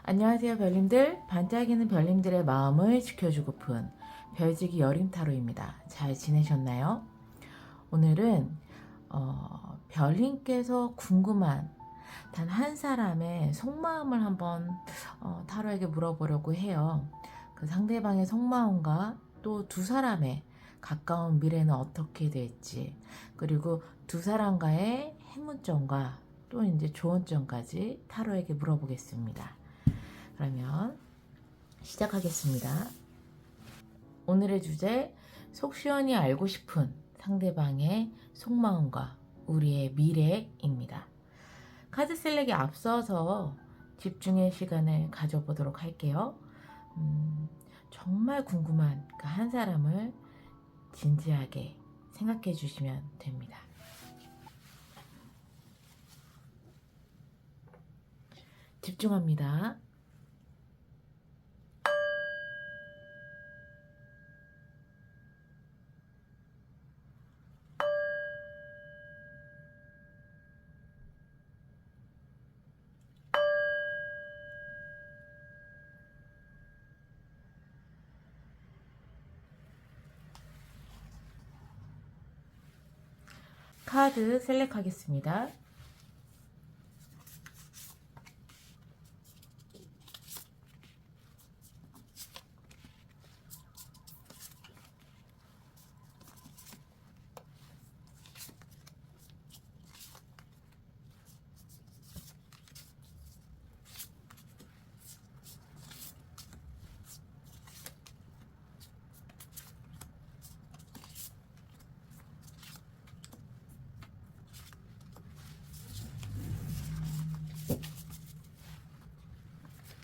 안녕하세요 별님들. 반짝이는 별님들의 마음을 지켜주고픈 별지기 여림타로입니다. 잘 지내셨나요? 오늘은 별님께서 궁금한 단 한 사람의 속마음을 한번 타로에게 물어보려고 해요. 그 상대방의 속마음과 또 두 사람의 가까운 미래는 어떻게 될지, 그리고 두 사람과의 행운점과 또 이제 조언점까지 타로에게 물어보겠습니다. 그러면 시작하겠습니다. 오늘의 주제, 속 시원히 알고 싶은 상대방의 속마음과 우리의 미래입니다. 카드 셀렉에 앞서서 집중의 시간을 가져보도록 할게요. 정말 궁금한 그 한 사람을 진지하게 생각해 주시면 됩니다. 집중합니다. 카드 셀렉하겠습니다.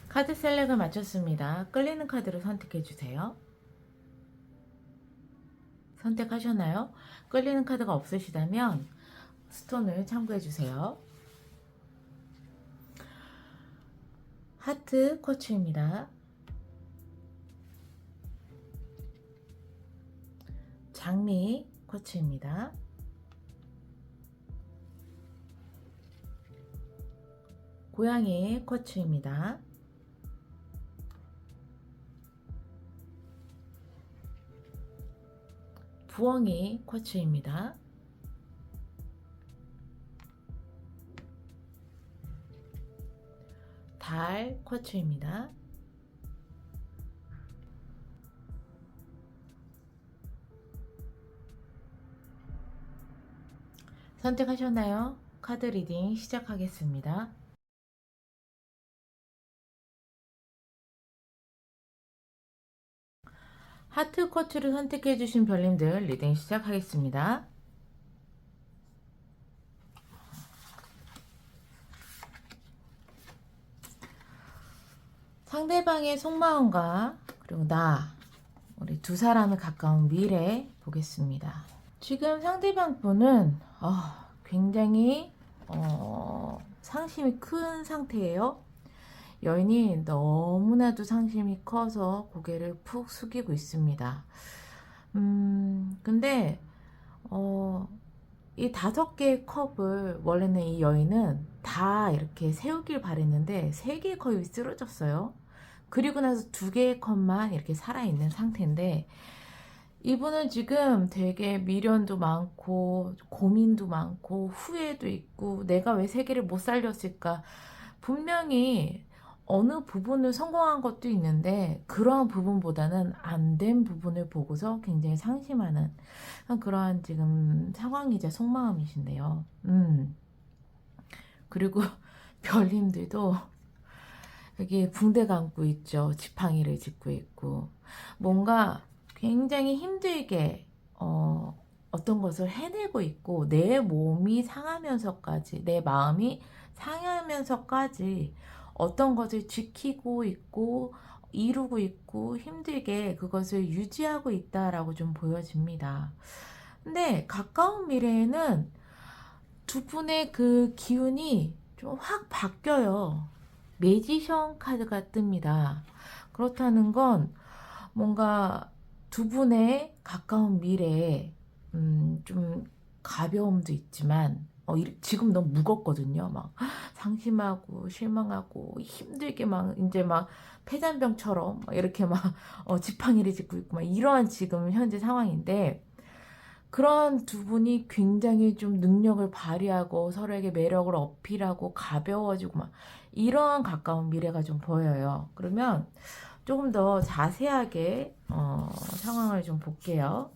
카드 셀렉을 마쳤습니다. 끌리는 카드를 선택해 주세요. 선택하셨나요? 끌리는 카드가 없으시다면 스톤을 참고해 주세요. 하트 쿼츠입니다. 장미 쿼츠입니다. 고양이 쿼츠입니다. 부엉이 쿼츠입니다. 달 쿼츠입니다. 선택하셨나요? 카드 리딩 시작하겠습니다. 하트 쿼츠를 선택해주신 별님들 리딩 시작하겠습니다. 상대방의 속마음과 그리고 우리 두 사람의 가까운 미래 보겠습니다. 지금 상대방 분은 굉장히 상심이 큰 상태예요. 여인이 너무나도 상심이 커서 고개를 푹 숙이고 있습니다. 근데 이 5개의 컵을 원래는 이 여인은 다 이렇게 세우길 바랬는데 3개의 컵이 쓰러졌어요. 그리고 나서 2개의 컵만 이렇게 살아있는 상태인데, 이분은 지금 되게 미련도 많고 고민도 많고 후회도 있고 내가 왜 3개를 못 살렸을까. 분명히 어느 부분을 성공한 것도 있는데 그러한 부분보다는 안 된 부분을 보고서 굉장히 상심하는 그러한 지금 상황이자 속마음이신데요. 그리고 별님들도 여기 붕대 감고 있죠. 지팡이를 짚고 있고 뭔가 굉장히 힘들게 어떤 것을 해내고 있고 내 몸이 상하면서까지, 내 마음이 상하면서까지 어떤 것을 지키고 있고 이루고 있고 힘들게 그것을 유지하고 있다라고 좀 보여집니다. 근데 가까운 미래에는 두 분의 그 기운이 좀 확 바뀌어요. 매지션 카드가 뜹니다. 그렇다는 건 뭔가 두 분의 가까운 미래에 좀 가벼움도 있지만 지금 너무 무겁거든요. 막 상심하고 실망하고 힘들게 막 이제 막 폐잔병처럼 막 이렇게 막 지팡이를 짚고 있고 막 이러한 지금 현재 상황인데, 그런 두 분이 굉장히 좀 능력을 발휘하고 서로에게 매력을 어필하고 가벼워지고 막 이러한 가까운 미래가 좀 보여요. 그러면 조금 더 자세하게 상황을 좀 볼게요.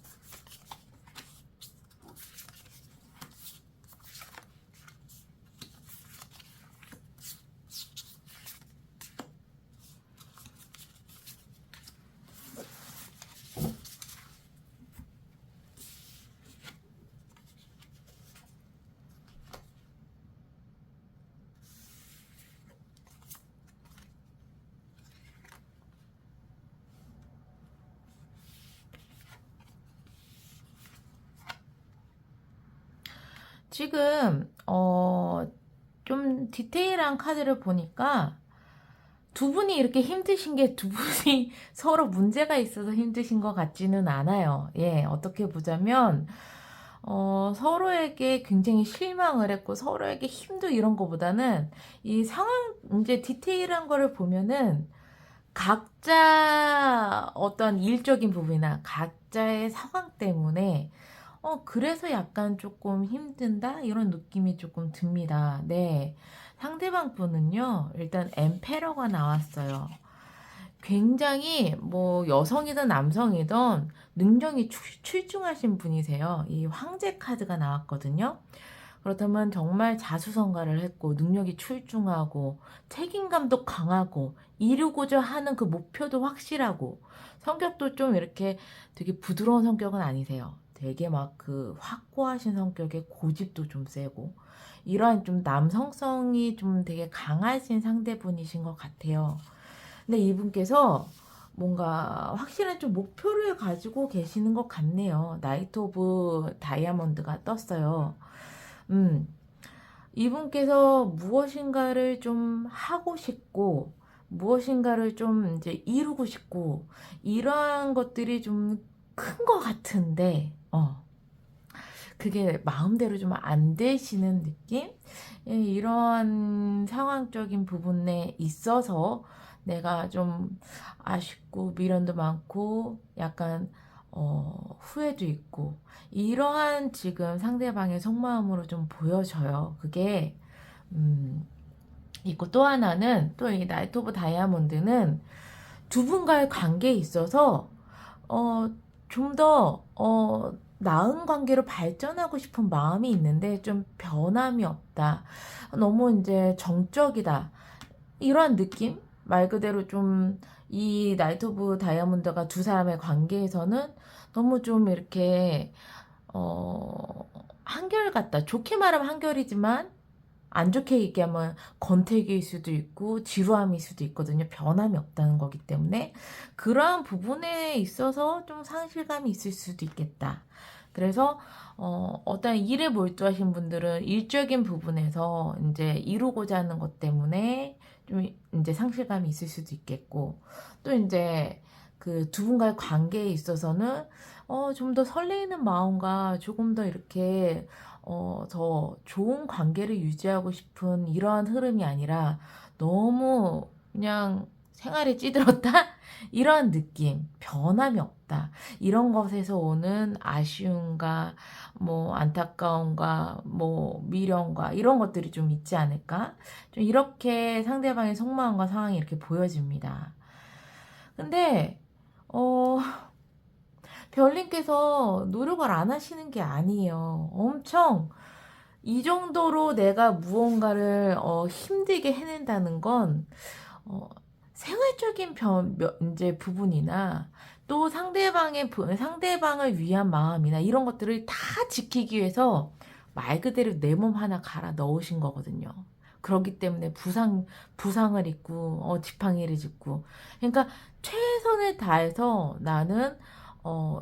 지금 좀 디테일한 카드를 보니까 두 분이 이렇게 힘드신 게 두 분이 서로 문제가 있어서 힘드신 것 같지는 않아요. 예, 어떻게 보자면 서로에게 굉장히 실망을 했고 서로에게 힘도 이런 거보다는 이 상황 이제 디테일한 거를 보면은 각자 어떤 일적인 부분이나 각자의 상황 때문에 그래서 약간 조금 힘든다? 이런 느낌이 조금 듭니다. 네. 상대방 분은요, 일단 엠페러가 나왔어요. 굉장히 뭐 여성이든 남성이든 능력이 출중하신 분이세요. 이 황제 카드가 나왔거든요. 그렇다면 정말 자수성가를 했고 능력이 출중하고 책임감도 강하고 이루고자 하는 그 목표도 확실하고 성격도 좀 이렇게 되게 부드러운 성격은 아니세요. 되게 막 그 확고하신 성격에 고집도 좀 세고 이러한 좀 남성성이 좀 되게 강하신 상대분이신 것 같아요. 근데 이분께서 뭔가 확실한 좀 목표를 가지고 계시는 것 같네요. 나이트 오브 다이아몬드가 떴어요. 음, 이분께서 무엇인가를 좀 하고 싶고, 무엇인가를 좀 이제 이루고 싶고, 이러한 것들이 좀 큰 것 같은데, 그게 마음대로 좀 안 되시는 느낌? 예, 이러한 상황적인 부분에 있어서 내가 좀 아쉽고 미련도 많고 약간 후회도 있고 이러한 지금 상대방의 속마음으로 좀 보여져요. 그게 있고 또 하나는 또 이 나이트 오브 다이아몬드는 두 분과의 관계에 있어서 좀 더 나은 관계로 발전하고 싶은 마음이 있는데 좀 변함이 없다. 너무 이제 정적이다. 이러한 느낌? 말 그대로 좀 이 나이트 오브 다이아몬드가 두 사람의 관계에서는 너무 좀 이렇게 한결같다. 좋게 말하면 한결이지만 안 좋게 얘기하면 권태기일 수도 있고 지루함일 수도 있거든요. 변함이 없다는 거기 때문에 그러한 부분에 있어서 좀 상실감이 있을 수도 있겠다. 그래서 어떤 일에 몰두하신 분들은 일적인 부분에서 이제 이루고자 하는 것 때문에 좀 이제 상실감이 있을 수도 있겠고 또 이제 그 두 분과의 관계에 있어서는 좀 더 설레이는 마음과 조금 더 이렇게 더 좋은 관계를 유지하고 싶은 이러한 흐름이 아니라 너무 그냥 생활에 찌들었다? 이러한 느낌, 변함이 없다. 이런 것에서 오는 아쉬움과 뭐 안타까움과 뭐 미련과 이런 것들이 좀 있지 않을까? 좀 이렇게 상대방의 속마음과 상황이 이렇게 보여집니다. 근데 어 별님께서 노력을 안 하시는 게 아니에요. 엄청 이 정도로 내가 무언가를 힘들게 해낸다는 건 어, 생활적인 이제 부분이나 또 상대방을 위한 마음이나 이런 것들을 다 지키기 위해서 말 그대로 내 몸 하나 갈아 넣으신 거거든요. 그렇기 때문에 부상을 입고 지팡이를 짚고 그러니까 최선을 다해서 나는 어,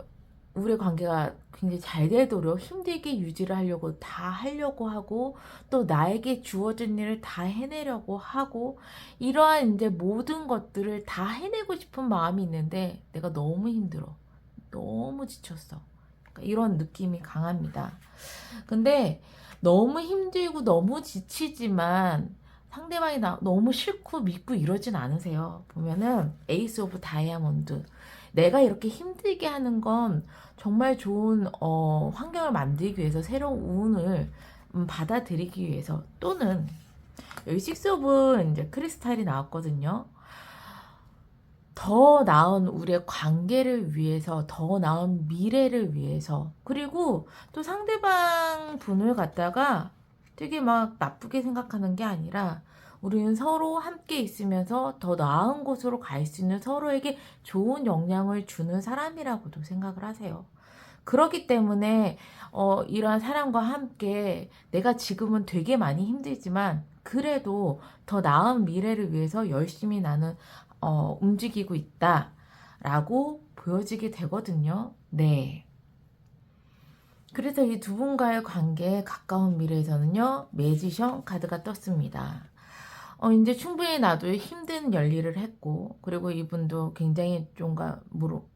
우리의 관계가 굉장히 잘 되도록 힘들게 유지를 하려고 다 하려고 하고 또 나에게 주어진 일을 다 해내려고 하고 이러한 이제 모든 것들을 다 해내고 싶은 마음이 있는데 내가 너무 힘들어. 너무 지쳤어. 그러니까 이런 느낌이 강합니다. 근데 너무 힘들고 너무 지치지만 상대방이 너무 싫고 믿고 이러진 않으세요. 보면은 에이스 오브 다이아몬드. 내가 이렇게 힘들게 하는 건 정말 좋은 환경을 만들기 위해서, 새로운 운을 받아들이기 위해서, 또는 여기 식스 오브 이제 크리스탈이 나왔거든요. 더 나은 우리의 관계를 위해서, 더 나은 미래를 위해서, 그리고 또 상대방 분을 갖다가 되게 막 나쁘게 생각하는 게 아니라, 우리는 서로 함께 있으면서 더 나은 곳으로 갈 수 있는, 서로에게 좋은 영향을 주는 사람이라고도 생각을 하세요. 그렇기 때문에 이러한 사람과 함께 내가 지금은 되게 많이 힘들지만 그래도 더 나은 미래를 위해서 열심히 나는 움직이고 있다라고 보여지게 되거든요. 네. 그래서 이 두 분과의 관계에 가까운 미래에서는요, 매지션 카드가 떴습니다. 이제 충분히 나도 힘든 열일을 했고, 그리고 이분도 굉장히 좀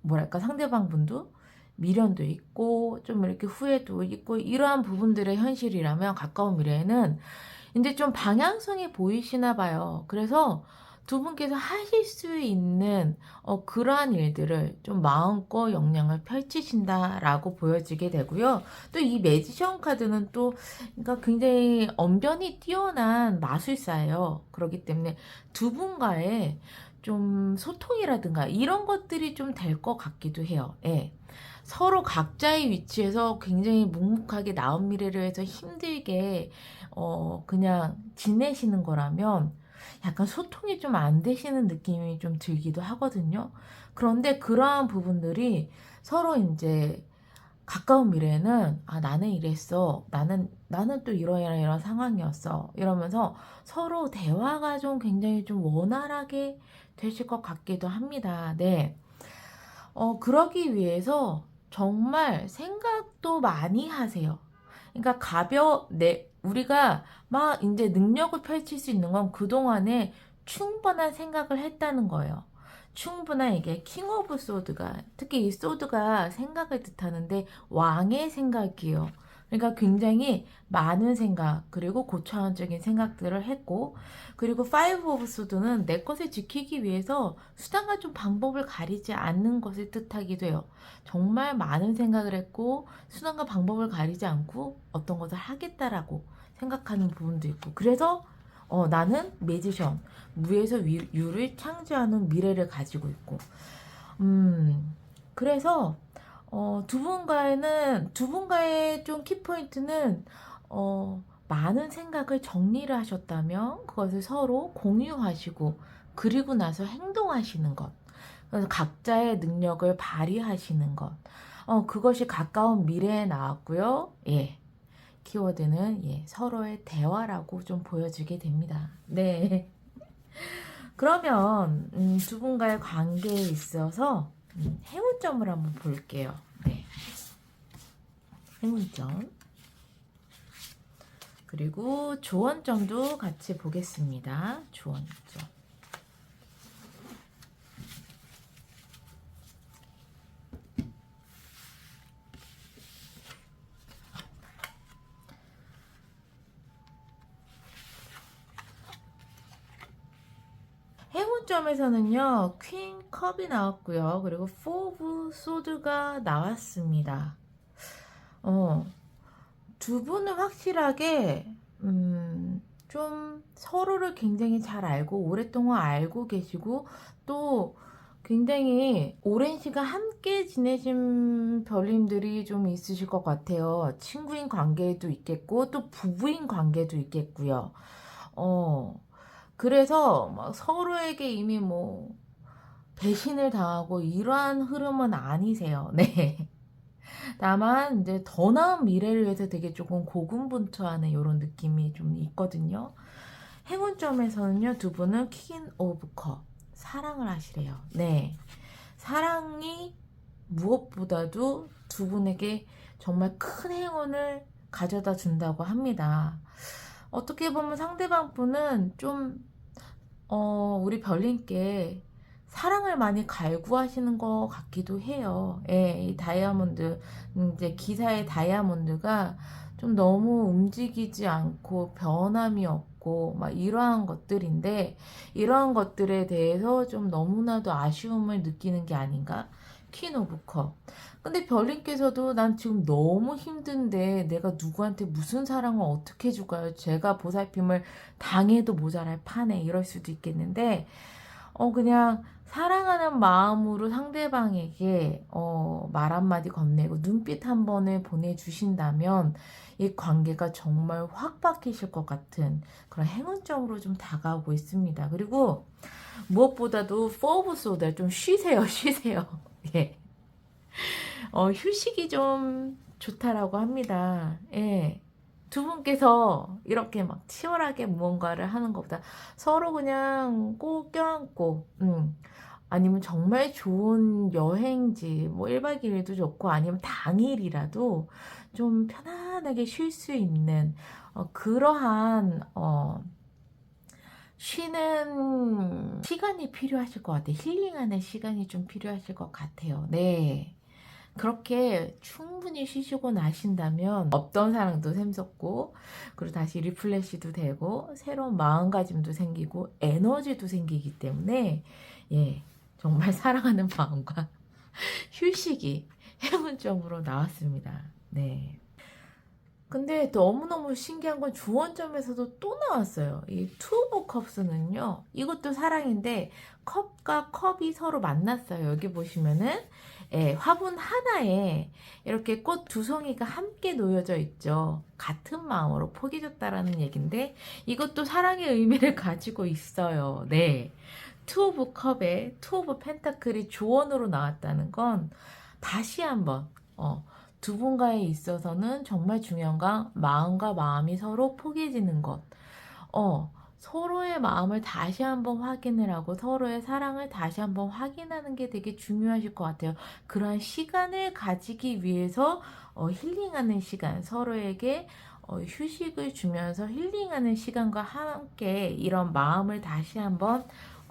뭐랄까, 상대방 분도 미련도 있고 좀 이렇게 후회도 있고, 이러한 부분들의 현실이라면 가까운 미래에는 이제 좀 방향성이 보이시나 봐요. 그래서 두 분께서 하실 수 있는 그러한 일들을 좀 마음껏 역량을 펼치신다라고 보여지게 되고요. 또 이 매지션 카드는 또 그러니까 굉장히 언변이 뛰어난 마술사예요. 그렇기 때문에 두 분과의 좀 소통이라든가 이런 것들이 좀 될 것 같기도 해요. 예. 서로 각자의 위치에서 굉장히 묵묵하게 나은 미래를 위해서 힘들게 그냥 지내시는 거라면 약간 소통이 좀 안 되시는 느낌이 좀 들기도 하거든요. 그런데 그러한 부분들이 서로 이제 가까운 미래에는 나는 이랬어, 나는 또 이런 상황이었어, 이러면서 서로 대화가 좀 굉장히 좀 원활하게 되실 것 같기도 합니다. 네. 그러기 위해서 정말 생각도 많이 하세요. 그러니까 우리가 막 이제 능력을 펼칠 수 있는 건 그동안에 충분한 생각을 했다는 거예요. 충분한, 이게 킹 오브 소드가, 특히 이 소드가 생각을 뜻하는데 왕의 생각이에요. 그러니까 굉장히 많은 생각, 그리고 고차원적인 생각들을 했고, 그리고 파이브 오브 소드는 내 것을 지키기 위해서 수단과 좀 방법을 가리지 않는 것을 뜻하기도 해요. 정말 많은 생각을 했고 수단과 방법을 가리지 않고 어떤 것을 하겠다라고 생각하는 부분도 있고, 그래서 나는 매지션, 무에서 유를 창조하는 미래를 가지고 있고, 그래서 두 분과의 좀 키포인트는 많은 생각을 정리를 하셨다면 그것을 서로 공유하시고, 그리고 나서 행동하시는 것, 그래서 각자의 능력을 발휘하시는 것, 그것이 가까운 미래에 나왔고요. 예. 키워드는 서로의 대화라고 좀 보여지게 됩니다. 네. 그러면 두 분과의 관계에 있어서 행운점을 한번 볼게요. 네. 행운점. 그리고 조언점도 같이 보겠습니다. 조언점. 행운점에서는요, 퀸 컵이 나왔고요. 그리고 포브 소드가 나왔습니다. 두 분은 확실하게 좀 서로를 굉장히 잘 알고 오랫동안 알고 계시고, 또 굉장히 오랜 시간 함께 지내신 별님들이 좀 있으실 것 같아요. 친구인 관계도 있겠고 또 부부인 관계도 있겠고요. 그래서 막 서로에게 이미 뭐 배신을 당하고 이러한 흐름은 아니세요. 네. 다만 이제 더 나은 미래를 위해서 되게 조금 고군분투하는 이런 느낌이 좀 있거든요. 행운점에서는요, 두 분은 퀸 오브 컵, 사랑을 하시래요. 네. 사랑이 무엇보다도 두 분에게 정말 큰 행운을 가져다 준다고 합니다. 어떻게 보면 상대방 분은 좀 우리 별님께 사랑을 많이 갈구하시는 것 같기도 해요. 예, 이 다이아몬드, 이제 기사의 다이아몬드가 좀 너무 움직이지 않고 변함이 없고 막 이러한 것들인데, 이러한 것들에 대해서 좀 너무나도 아쉬움을 느끼는 게 아닌가? 퀸 오브 컵. 근데 별님께서도 난 지금 너무 힘든데 내가 누구한테 무슨 사랑을 어떻게 줄까요? 제가 보살핌을 당해도 모자랄 판에, 이럴 수도 있겠는데, 그냥 사랑하는 마음으로 상대방에게 말 한마디 건네고 눈빛 한 번을 보내주신다면 이 관계가 정말 확 바뀌실 것 같은 그런 행운점으로 좀 다가오고 있습니다. 그리고 무엇보다도 포브소다, 좀 쉬세요, 쉬세요. 예. 휴식이 좀 좋다라고 합니다. 예. 두 분께서 이렇게 막 치열하게 무언가를 하는 것보다 서로 그냥 꼭 껴안고, 아니면 정말 좋은 여행지, 뭐 1박 2일도 좋고, 아니면 당일이라도 좀 편안하게 쉴 수 있는, 그러한, 쉬는 시간이 필요하실 것 같아요. 힐링하는 시간이 좀 필요하실 것 같아요. 네. 그렇게 충분히 쉬시고 나신다면 없던 사랑도 샘솟고, 그리고 다시 리플레시도 되고, 새로운 마음가짐도 생기고, 에너지도 생기기 때문에, 예, 정말 사랑하는 마음과 휴식이 행운점으로 나왔습니다. 네. 근데 너무너무 신기한 건 주원점에서도 또 나왔어요. 이 투 오브 컵스는요, 이것도 사랑인데 컵과 컵이 서로 만났어요. 여기 보시면은 화분 하나에 이렇게 꽃 두 송이가 함께 놓여져 있죠. 같은 마음으로 포기 줬다라는 얘긴데, 이것도 사랑의 의미를 가지고 있어요. 네. 투 오브 컵에 투 오브 펜타클이 조언으로 나왔다는 건 다시 한번 두 분과에 있어서는 정말 중요한 건 마음과 마음이 서로 포개지는 것. 서로의 마음을 다시 한번 확인을 하고 서로의 사랑을 다시 한번 확인하는 게 되게 중요하실 것 같아요. 그러한 시간을 가지기 위해서 힐링하는 시간, 서로에게 휴식을 주면서 힐링하는 시간과 함께 이런 마음을 다시 한번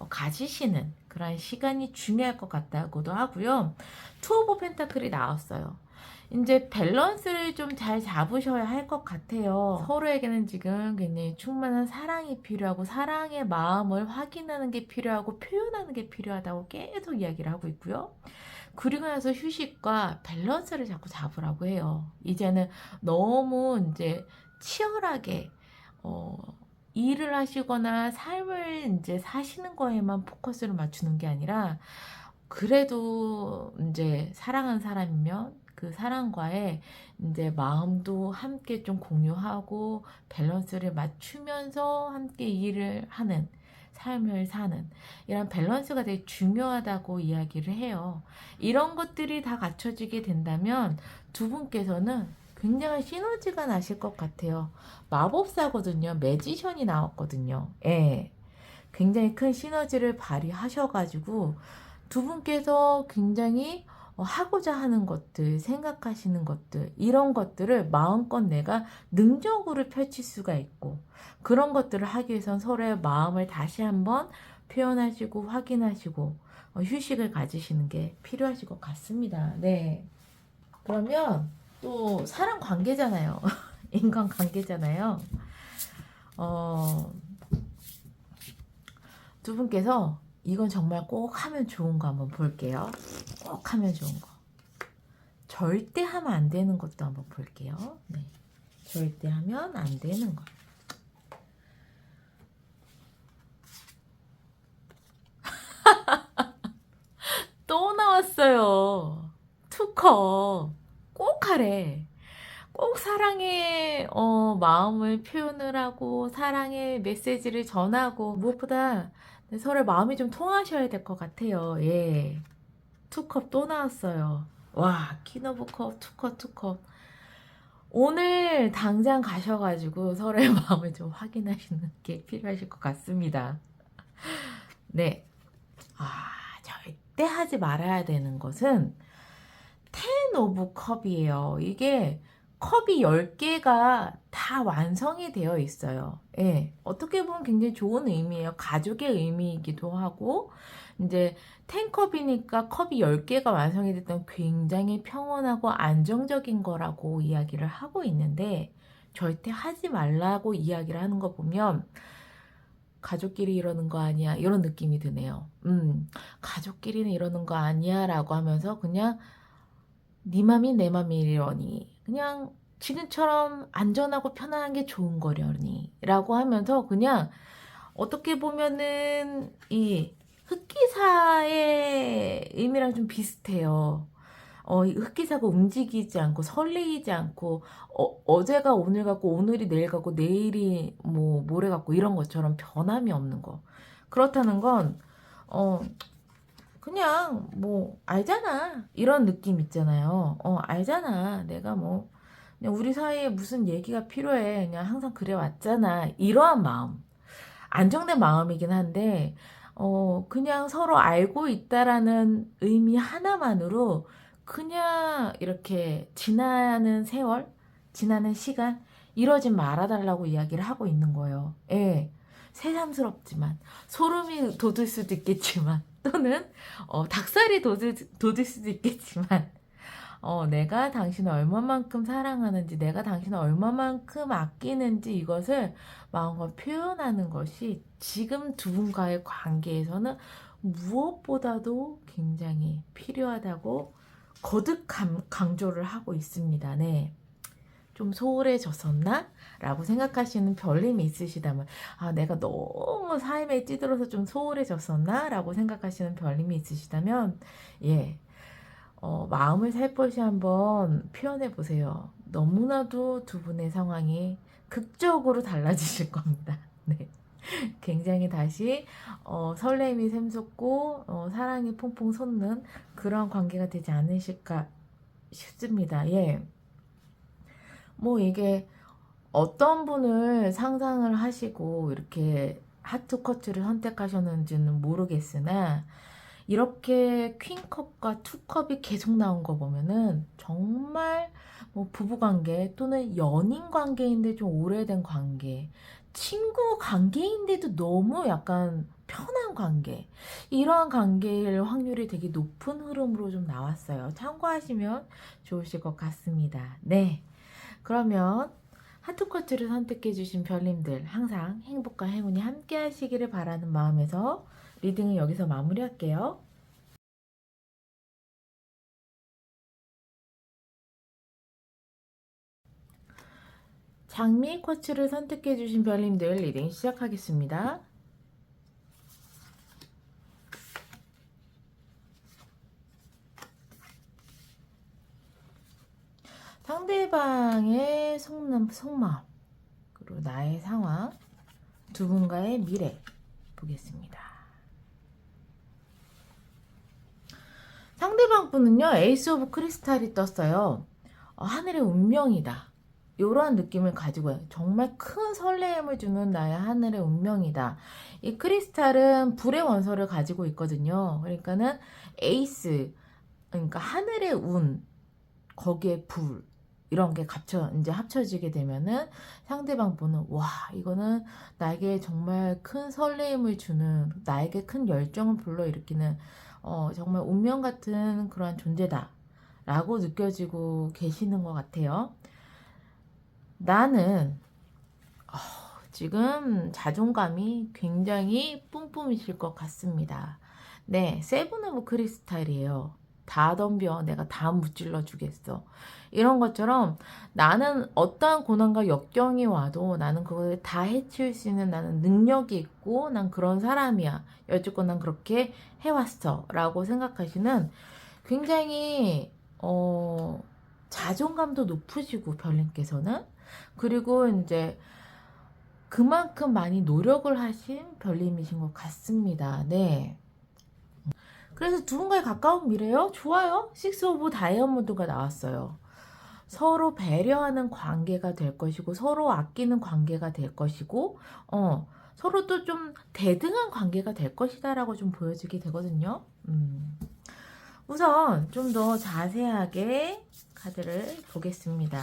가지시는 그런 시간이 중요할 것 같다고도 하고요. 투 오브 펜타클이 나왔어요. 이제 밸런스를 좀 잘 잡으셔야 할 것 같아요. 서로에게는 지금 굉장히 충만한 사랑이 필요하고, 사랑의 마음을 확인하는 게 필요하고, 표현하는 게 필요하다고 계속 이야기를 하고 있고요. 그리고 나서 휴식과 밸런스를 자꾸 잡으라고 해요. 이제는 너무 이제 치열하게 일을 하시거나 삶을 이제 사시는 거에만 포커스를 맞추는 게 아니라, 그래도 이제 사랑하는 사람이면 그 사랑과의 이제 마음도 함께 좀 공유하고 밸런스를 맞추면서 함께 일을 하는, 삶을 사는 이런 밸런스가 되게 중요하다고 이야기를 해요. 이런 것들이 다 갖춰지게 된다면 두 분께서는 굉장한 시너지가 나실 것 같아요. 마법사거든요. 매지션이 나왔거든요. 예. 굉장히 큰 시너지를 발휘하셔가지고 두 분께서 굉장히 하고자 하는 것들, 생각하시는 것들, 이런 것들을 마음껏 내가 능력으로 펼칠 수가 있고, 그런 것들을 하기 위해선 서로의 마음을 다시 한번 표현하시고 확인하시고 휴식을 가지시는 게 필요하실 것 같습니다. 네. 그러면 또 사람 관계잖아요. 인간 관계잖아요. 두 분께서 이건 정말 꼭 하면 좋은 거 한번 볼게요. 꼭 하면 좋은 거. 절대 하면 안 되는 것도 한번 볼게요. 네. 절대 하면 안 되는 거. 또 나왔어요. 투커. 꼭 하래. 꼭 사랑의 마음을 표현을 하고 사랑의 메시지를 전하고, 무엇보다 서로 마음이 좀 통하셔야 될 것 같아요. 예. 투컵 또 나왔어요. 와, 퀸 오브 컵, 투컵. 오늘 당장 가셔가지고 서로의 마음을 좀 확인하시는 게 필요하실 것 같습니다. 네. 절대 하지 말아야 되는 것은 텐 오브 컵이에요. 이게 컵이 10개가 다 완성이 되어 있어요. 예. 어떻게 보면 굉장히 좋은 의미예요. 가족의 의미이기도 하고, 이제 10컵이니까 컵이 10개가 완성이 됐던 굉장히 평온하고 안정적인 거라고 이야기를 하고 있는데, 절대 하지 말라고 이야기를 하는 거 보면, 가족끼리 이러는 거 아니야, 이런 느낌이 드네요. 가족끼리는 이러는 거 아니야 라고 하면서 그냥 네 맘이 내 맘이려니, 그냥 지금처럼 안전하고 편안한 게 좋은 거려니 라고 하면서, 그냥 어떻게 보면은 이 흑기사의 의미랑 좀 비슷해요. 이 흑기사가 움직이지 않고 설레이지 않고, 어제가 오늘 같고 오늘이 내일 같고 내일이 뭐 모레 같고 이런 것처럼 변함이 없는 거. 그렇다는 건 어, 그냥 뭐 알잖아 이런 느낌 있잖아요. 알잖아, 내가 뭐 그냥 우리 사이에 무슨 얘기가 필요해, 그냥 항상 그래 왔잖아, 이러한 마음, 안정된 마음이긴 한데, 그냥 서로 알고 있다라는 의미 하나만으로 그냥 이렇게 지나는 세월, 지나는 시간, 이러지 말아달라고 이야기를 하고 있는 거예요. 예. 새삼스럽지만, 소름이 돋을 수도 있겠지만, 또는 닭살이 돋을 수도 있겠지만, 내가 당신을 얼마만큼 사랑하는지, 내가 당신을 얼마만큼 아끼는지, 이것을 마음과 표현하는 것이 지금 두 분과의 관계에서는 무엇보다도 굉장히 필요하다고 거듭 강조를 하고 있습니다. 네. 좀 소홀해졌었나? 라고 생각하시는 별님이 있으시다면, 내가 너무 삶에 찌들어서 좀 소홀해졌었나? 라고 생각하시는 별님이 있으시다면, 예. 마음을 살포시 한번 표현해 보세요. 너무나도 두 분의 상황이 극적으로 달라지실 겁니다. 네. 굉장히 다시 설렘이 샘솟고 사랑이 퐁퐁 솟는 그런 관계가 되지 않으실까 싶습니다. 예. 뭐 이게 어떤 분을 상상을 하시고 이렇게 하트 커트를 선택하셨는지는 모르겠으나, 이렇게 퀸컵과 투컵이 계속 나온 거 보면은 정말 뭐 부부관계 또는 연인 관계인데 좀 오래된 관계, 친구 관계인데도 너무 약간 편한 관계, 이러한 관계일 확률이 되게 높은 흐름으로 좀 나왔어요. 참고하시면 좋으실 것 같습니다. 네. 그러면 하트커트를 선택해주신 별님들, 항상 행복과 행운이 함께 하시기를 바라는 마음에서 리딩을 여기서 마무리할게요. 장미 쿼츠를 선택해주신 별님들 리딩 시작하겠습니다. 상대방의 속마음, 그리고 나의 상황, 두 분과의 미래 보겠습니다. 상대방 분은요, 에이스 오브 크리스탈이 떴어요. 하늘의 운명이다, 이러한 느낌을 가지고 해요. 정말 큰 설레임을 주는 나의 하늘의 운명이다. 이 크리스탈은 불의 원소를 가지고 있거든요. 그러니까는 에이스, 그러니까 하늘의 운, 거기에 불, 이런 게 이제 합쳐지게 되면은 상대방 분은, 와, 이거는 나에게 정말 큰 설레임을 주는, 나에게 큰 열정을 불러일으키는 정말 운명 같은 그러한 존재다 라고 느껴지고 계시는 것 같아요. 나는 지금 자존감이 굉장히 뿜뿜이실 것 같습니다. 네, 세븐 오브 크리스탈이에요. 다 덤벼, 내가 다 무찔러 주겠어, 이런 것처럼 나는 어떠한 고난과 역경이 와도 나는 그걸 다 해칠 수 있는, 나는 능력이 있고 난 그런 사람이야, 여지껏 난 그렇게 해왔어 라고 생각하시는, 굉장히 자존감도 높으시고 별님께서는, 그리고 이제 그만큼 많이 노력을 하신 별님이신 것 같습니다. 네. 그래서 두 분과의 가까운 미래요? 좋아요. 식스 오브 다이아몬드가 나왔어요. 서로 배려하는 관계가 될 것이고, 서로 아끼는 관계가 될 것이고, 서로 또 좀 대등한 관계가 될 것이다라고 좀 보여지게 되거든요. 우선 좀 더 자세하게 카드를 보겠습니다.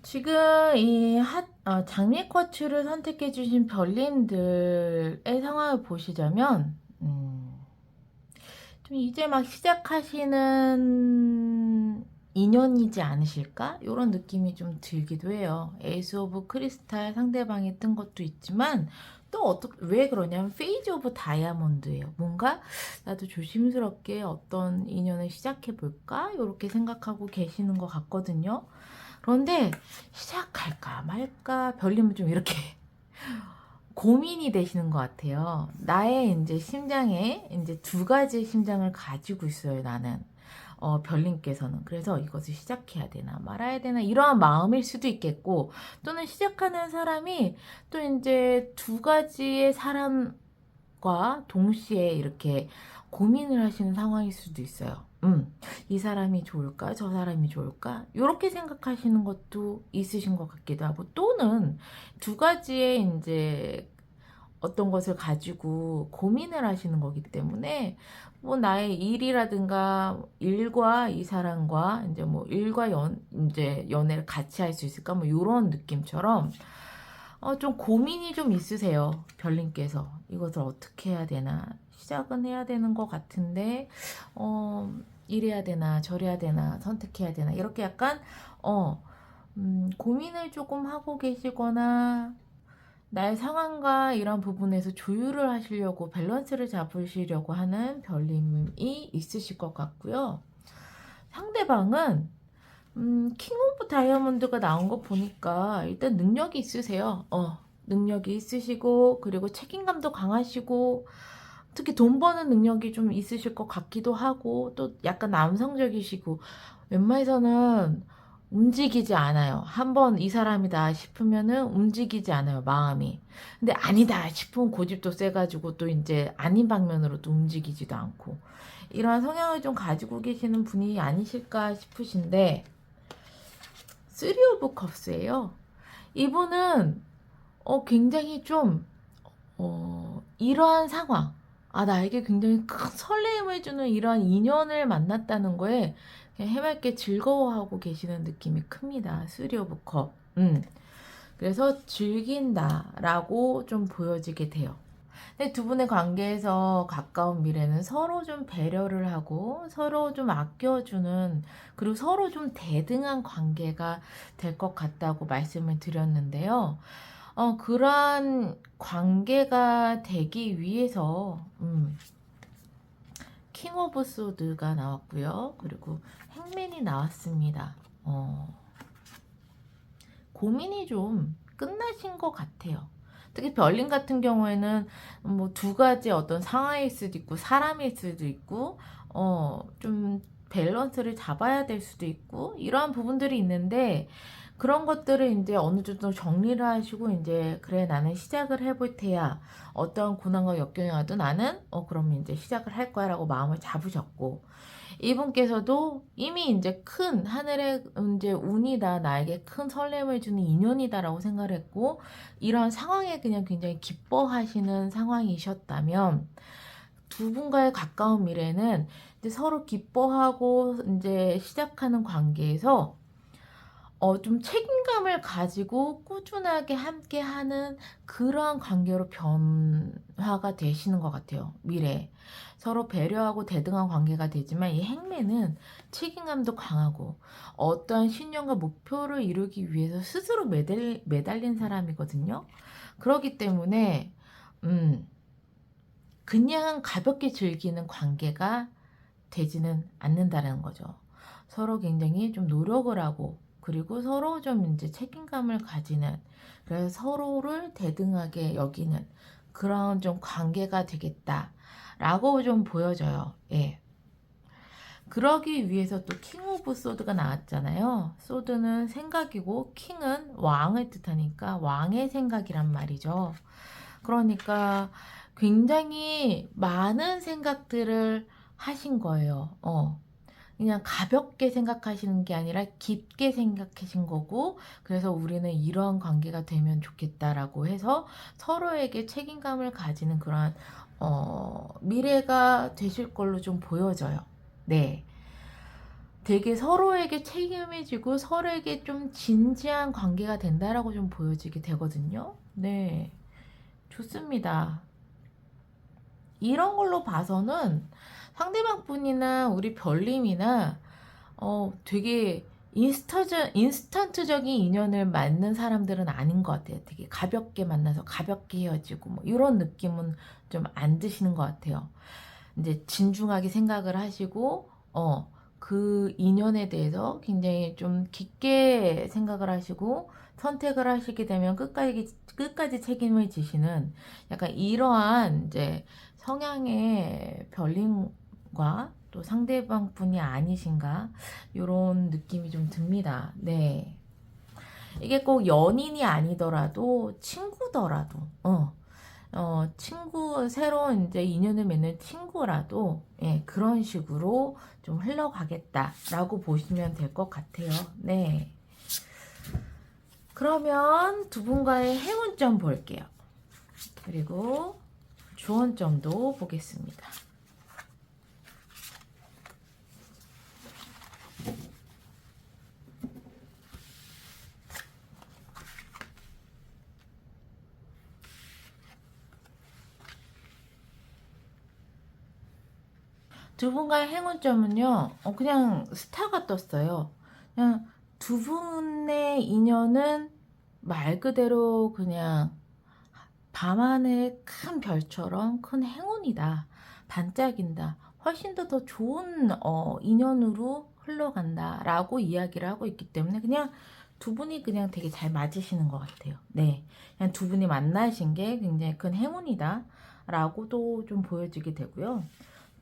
지금 이 장미꽃을 선택해주신 별님들의 상황을 보시자면, 좀 이제 막 시작하시는 인연이지 않으실까? 이런 느낌이 좀 들기도 해요. 에이스 오브 크리스탈 상대방이 뜬 것도 있지만, 또 왜 그러냐면, 페이즈 오브 다이아몬드예요. 뭔가 나도 조심스럽게 어떤 인연을 시작해볼까? 이렇게 생각하고 계시는 것 같거든요. 그런데 시작할까 말까 별님은 좀 이렇게 고민이 되시는 것 같아요. 나의 이제 심장에 이제 두 가지 심장을 가지고 있어요, 나는. 별님께서는. 그래서 이것을 시작해야 되나 말아야 되나 이러한 마음일 수도 있겠고, 또는 시작하는 사람이 또 이제 두 가지의 사람과 동시에 이렇게 고민을 하시는 상황일 수도 있어요. 이 사람이 좋을까? 저 사람이 좋을까? 이렇게 생각하시는 것도 있으신 것 같기도 하고, 또는 두 가지의 이제 어떤 것을 가지고 고민을 하시는 거기 때문에, 뭐 나의 일이라든가 일과 이 사람과 이제 뭐 일과 이제 연애를 같이 할 수 있을까? 뭐 이런 느낌처럼 좀 고민이 좀 있으세요. 별님께서 이것을 어떻게 해야 되나, 시작은 해야 되는 것 같은데 이래야 되나 저래야 되나 선택해야 되나 이렇게 약간 고민을 조금 하고 계시거나, 나의 상황과 이런 부분에서 조율을 하시려고 밸런스를 잡으시려고 하는 별님이 있으실 것 같고요. 상대방은 킹 오브 다이아몬드가 나온 거 보니까 일단 능력이 있으세요. 능력이 있으시고, 그리고 책임감도 강하시고, 특히 돈 버는 능력이 좀 있으실 것 같기도 하고, 또 약간 남성적이시고, 웬만해서는 움직이지 않아요. 한번 이 사람이다 싶으면은 움직이지 않아요, 마음이. 근데 아니다 싶으면 고집도 세가지고 또 이제 아닌 방면으로 또 움직이지도 않고, 이러한 성향을 좀 가지고 계시는 분이 아니실까 싶으신데, 쓰리 오브 컵스예요. 이분은 굉장히 좀 이러한 상황, 나에게 굉장히 큰 설레임을 주는 이러한 인연을 만났다는 거에 그냥 해맑게 즐거워하고 계시는 느낌이 큽니다. 쓰리 오브 컵. 그래서 즐긴다라고 좀 보여지게 돼요. 근데 두 분의 관계에서 가까운 미래는 서로 좀 배려를 하고 서로 좀 아껴주는, 그리고 서로 좀 대등한 관계가 될 것 같다고 말씀을 드렸는데요. 그러한 관계가 되기 위해서 킹 오브 소드가 나왔고요. 그리고 행맨이 나왔습니다. 고민이 좀 끝나신 것 같아요. 특히 별님 같은 경우에는 뭐 두 가지 어떤 상황일 수도 있고 사람일 수도 있고 좀 밸런스를 잡아야 될 수도 있고 이러한 부분들이 있는데, 그런 것들을 이제 어느 정도 정리를 하시고, 이제 그래 나는 시작을 해볼 테야, 어떠한 고난과 역경이 와도 나는 그러면 이제 시작을 할 거야 라고 마음을 잡으셨고, 이분께서도 이미 이제 큰 하늘의 이제 운이다, 나에게 큰 설렘을 주는 인연이다라고 생각을 했고, 이런 상황에 그냥 굉장히 기뻐하시는 상황이셨다면, 두 분과의 가까운 미래는 이제 서로 기뻐하고 이제 시작하는 관계에서 좀 책임감을 가지고 꾸준하게 함께하는 그러한 관계로 변화가 되시는 것 같아요. 미래에. 서로 배려하고 대등한 관계가 되지만, 이 행매는 책임감도 강하고 어떠한 신념과 목표를 이루기 위해서 스스로 매달린 사람이거든요. 그렇기 때문에 그냥 가볍게 즐기는 관계가 되지는 않는다는 거죠. 서로 굉장히 좀 노력을 하고, 그리고 서로 좀 이제 책임감을 가지는, 그래서 서로를 대등하게 여기는 그런 좀 관계가 되겠다라고 좀 보여져요. 예. 그러기 위해서 또 킹 오브 소드가 나왔잖아요. 소드는 생각이고 킹은 왕을 뜻하니까 왕의 생각이란 말이죠. 그러니까 굉장히 많은 생각들을 하신 거예요. 그냥 가볍게 생각하시는 게 아니라 깊게 생각하신 거고, 그래서 우리는 이러한 관계가 되면 좋겠다라고 해서 서로에게 책임감을 가지는 그러한 미래가 되실 걸로 좀 보여져요. 네. 되게 서로에게 책임을 지고 서로에게 좀 진지한 관계가 된다라고 좀 보여지게 되거든요. 네. 좋습니다. 이런 걸로 봐서는 상대방 분이나 우리 별님이나 되게 인스턴트적인 인연을 맺는 사람들은 아닌 것 같아요. 되게 가볍게 만나서 가볍게 헤어지고 뭐 이런 느낌은 좀 안 드시는 것 같아요. 이제 진중하게 생각을 하시고 그 인연에 대해서 굉장히 좀 깊게 생각을 하시고 선택을 하시게 되면 끝까지 책임을 지시는 약간 이러한 이제 성향의 별님과 또 상대방 분이 아니신가 이런 느낌이 좀 듭니다. 네. 이게 꼭 연인이 아니더라도 친구더라도 새로운 이제 인연을 맺는 친구라도, 예, 그런 식으로 좀 흘러가겠다라고 보시면 될 것 같아요. 네. 그러면 두 분과의 행운점 볼게요. 그리고 조언점도 보겠습니다. 두 분과의 행운점은요, 그냥 스타가 떴어요. 그냥 두 분의 인연은 말 그대로 그냥 밤하늘의 큰 별처럼 큰 행운이다. 반짝인다. 훨씬 더 좋은 인연으로 흘러간다. 라고 이야기를 하고 있기 때문에 그냥 두 분이 그냥 되게 잘 맞으시는 것 같아요. 네. 그냥 두 분이 만나신 게 굉장히 큰 행운이다. 라고도 좀 보여지게 되고요.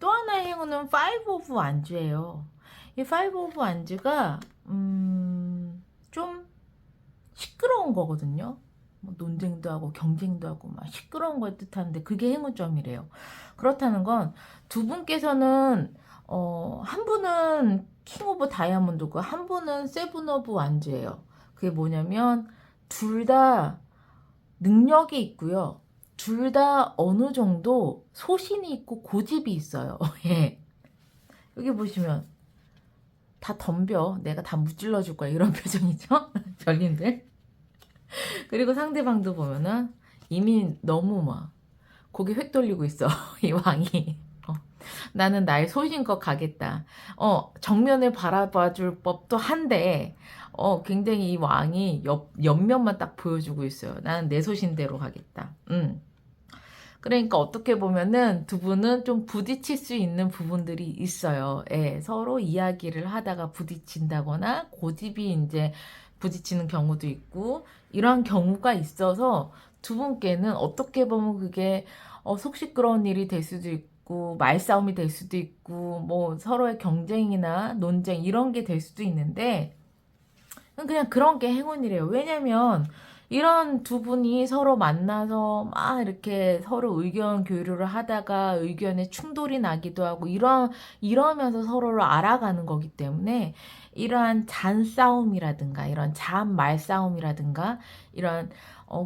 또 하나의 행운은 5 오브 완즈예요. 이 5 오브 완즈가 좀 시끄러운 거거든요. 뭐 논쟁도 하고 경쟁도 하고 막 시끄러운 걸 뜻하는데 그게 행운점이래요. 그렇다는 건 두 분께서는 한 분은 킹 오브 다이아몬드고 한 분은 세븐 오브 완즈예요. 그게 뭐냐면 둘 다 능력이 있고요. 둘 다 어느 정도 소신이 있고 고집이 있어요. 예. 여기 보시면 다 덤벼. 내가 다 무찔러 줄 거야. 이런 표정이죠? 별님들. 그리고 상대방도 보면은 이미 너무 막 고개 획 돌리고 있어. 이 왕이. 나는 나의 소신껏 가겠다. 정면을 바라봐 줄 법도 한데, 굉장히 이 왕이 옆면만 딱 보여주고 있어요. 나는 내 소신대로 가겠다. 그러니까 어떻게 보면은 두 분은 좀 부딪힐 수 있는 부분들이 있어요. 예, 서로 이야기를 하다가 부딪힌다거나 고집이 이제 부딪히는 경우도 있고 이러한 경우가 있어서 두 분께는 어떻게 보면 그게 속 시끄러운 일이 될 수도 있고 말싸움이 될 수도 있고 뭐 서로의 경쟁이나 논쟁 이런 게 될 수도 있는데 그냥 그런 게 행운이래요. 왜냐면 이런 두 분이 서로 만나서 막 이렇게 서로 의견 교류를 하다가 의견에 충돌이 나기도 하고 이러면서 서로를 알아가는 거기 때문에 이러한 잔싸움이라든가 이런 잔 말싸움이라든가 이런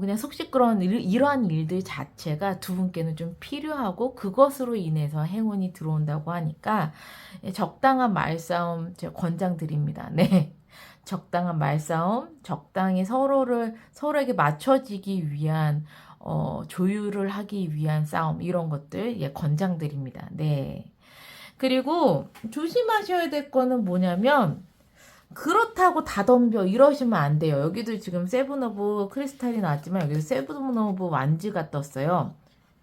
그냥 속 시끄러운 이러한 일들 자체가 두 분께는 좀 필요하고 그것으로 인해서 행운이 들어온다고 하니까 적당한 말싸움 제가 권장드립니다. 네. 적당한 말싸움, 적당히 서로에게 맞춰지기 위한 조율을 하기 위한 싸움 이런 것들 권장드립니다. 네. 그리고 조심하셔야 될 거는 뭐냐면 그렇다고 다 덤벼 이러시면 안 돼요. 여기도 지금 세븐 오브 크리스탈이 나왔지만 여기도 세븐 오브 완즈가 떴어요.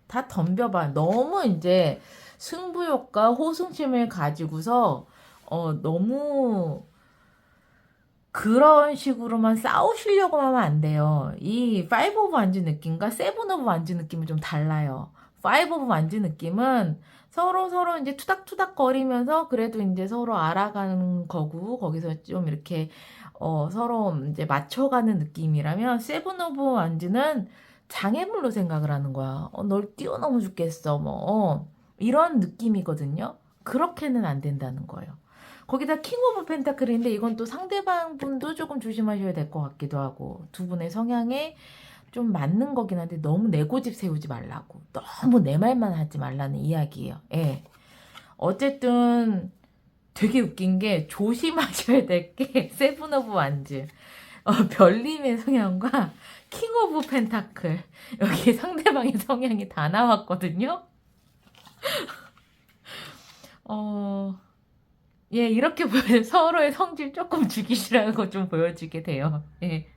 다 덤벼봐. 너무 이제 승부욕과 호승심을 가지고서 너무 그런 식으로만 싸우시려고 하면 안 돼요. 이 5 오브 완즈 느낌과 7 오브 완즈 느낌이 좀 달라요. 5 오브 완즈 느낌은 서로 이제 투닥투닥 거리면서 그래도 이제 서로 알아가는 거고 거기서 좀 이렇게 서로 이제 맞춰가는 느낌이라면 7 오브 완즈는 장애물로 생각을 하는 거야. 널 뛰어넘어 죽겠어. 뭐 이런 느낌이거든요. 그렇게는 안 된다는 거예요. 거기다 킹 오브 펜타클인데 이건 또 상대방 분도 조금 조심하셔야 될 것 같기도 하고 두 분의 성향에 좀 맞는 거긴 한데 너무 내 고집 세우지 말라고 너무 내 말만 하지 말라는 이야기예요. 예. 어쨌든 되게 웃긴 게 조심하셔야 될 게 세븐 오브 완즈, 별님의 성향과 킹 오브 펜타클, 여기 상대방의 성향이 다 나왔거든요. 어, 예, 이렇게 서로의 성질 조금 죽이시라는 거 좀 보여주게 돼요. 예.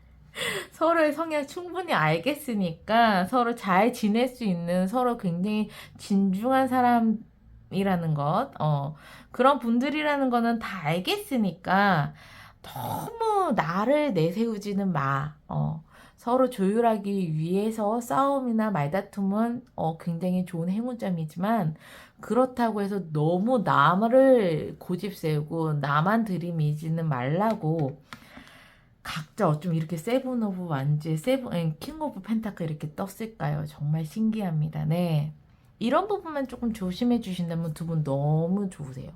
서로의 성향 충분히 알겠으니까 서로 잘 지낼 수 있는, 서로 굉장히 진중한 사람이라는 것, 그런 분들이라는 거는 다 알겠으니까 너무 나를 내세우지는 마. 서로 조율하기 위해서 싸움이나 말다툼은 굉장히 좋은 행운점이지만, 그렇다고 해서 너무 나를 고집 세우고 나만 들이미지는 말라고. 각자 어쩜 이렇게 세븐 오브 완즈에 킹 오브 펜타클 이렇게 떴을까요? 정말 신기합니다. 네. 이런 부분만 조금 조심해 주신다면 두 분 너무 좋으세요.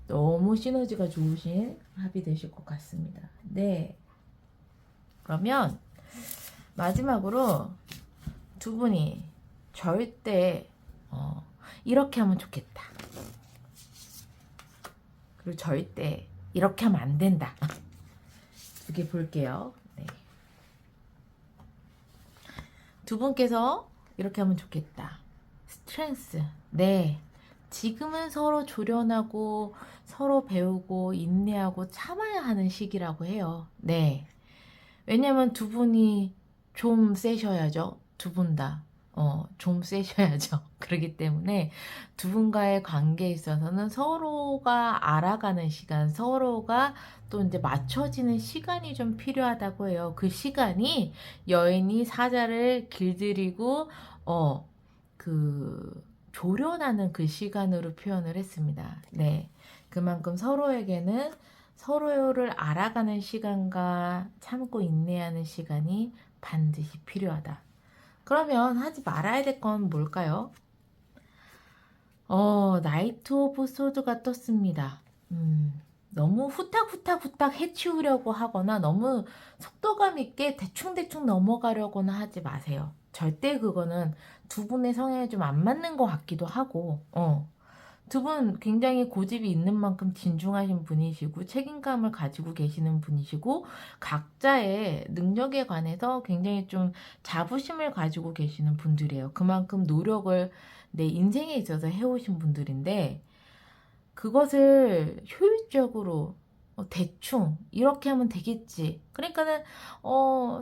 너무 시너지가 좋으신 합이 되실 것 같습니다. 네. 그러면 마지막으로 두 분이 절대 이렇게 하면 좋겠다. 그리고 절대 이렇게 하면 안 된다. 두 개 볼게요. 네. 두 분께서 이렇게 하면 좋겠다. 스트렝스. 네. 지금은 서로 조련하고 서로 배우고 인내하고 참아야 하는 시기라고 해요. 네. 왜냐면 두 분이 좀 세셔야죠. 두 분 다. 좀 세셔야죠. 그렇기 때문에 두 분과의 관계에 있어서는 서로가 알아가는 시간, 서로가 또 이제 맞춰지는 시간이 좀 필요하다고 해요. 그 시간이 여인이 사자를 길들이고, 조련하는 그 시간으로 표현을 했습니다. 네. 그만큼 서로에게는 서로를 알아가는 시간과 참고 인내하는 시간이 반드시 필요하다. 그러면 하지 말아야 될 건 뭘까요? 나이트 오브 소드가 떴습니다. 너무 후딱후딱 해치우려고 하거나 너무 속도감 있게 대충대충 넘어가려고는 하지 마세요. 절대 그거는 두 분의 성향에 좀 안 맞는 것 같기도 하고, 두 분 굉장히 고집이 있는 만큼 진중하신 분이시고 책임감을 가지고 계시는 분이시고 각자의 능력에 관해서 굉장히 좀 자부심을 가지고 계시는 분들이에요. 그만큼 노력을 내 인생에 있어서 해오신 분들인데 그것을 효율적으로 대충 이렇게 하면 되겠지. 그러니까는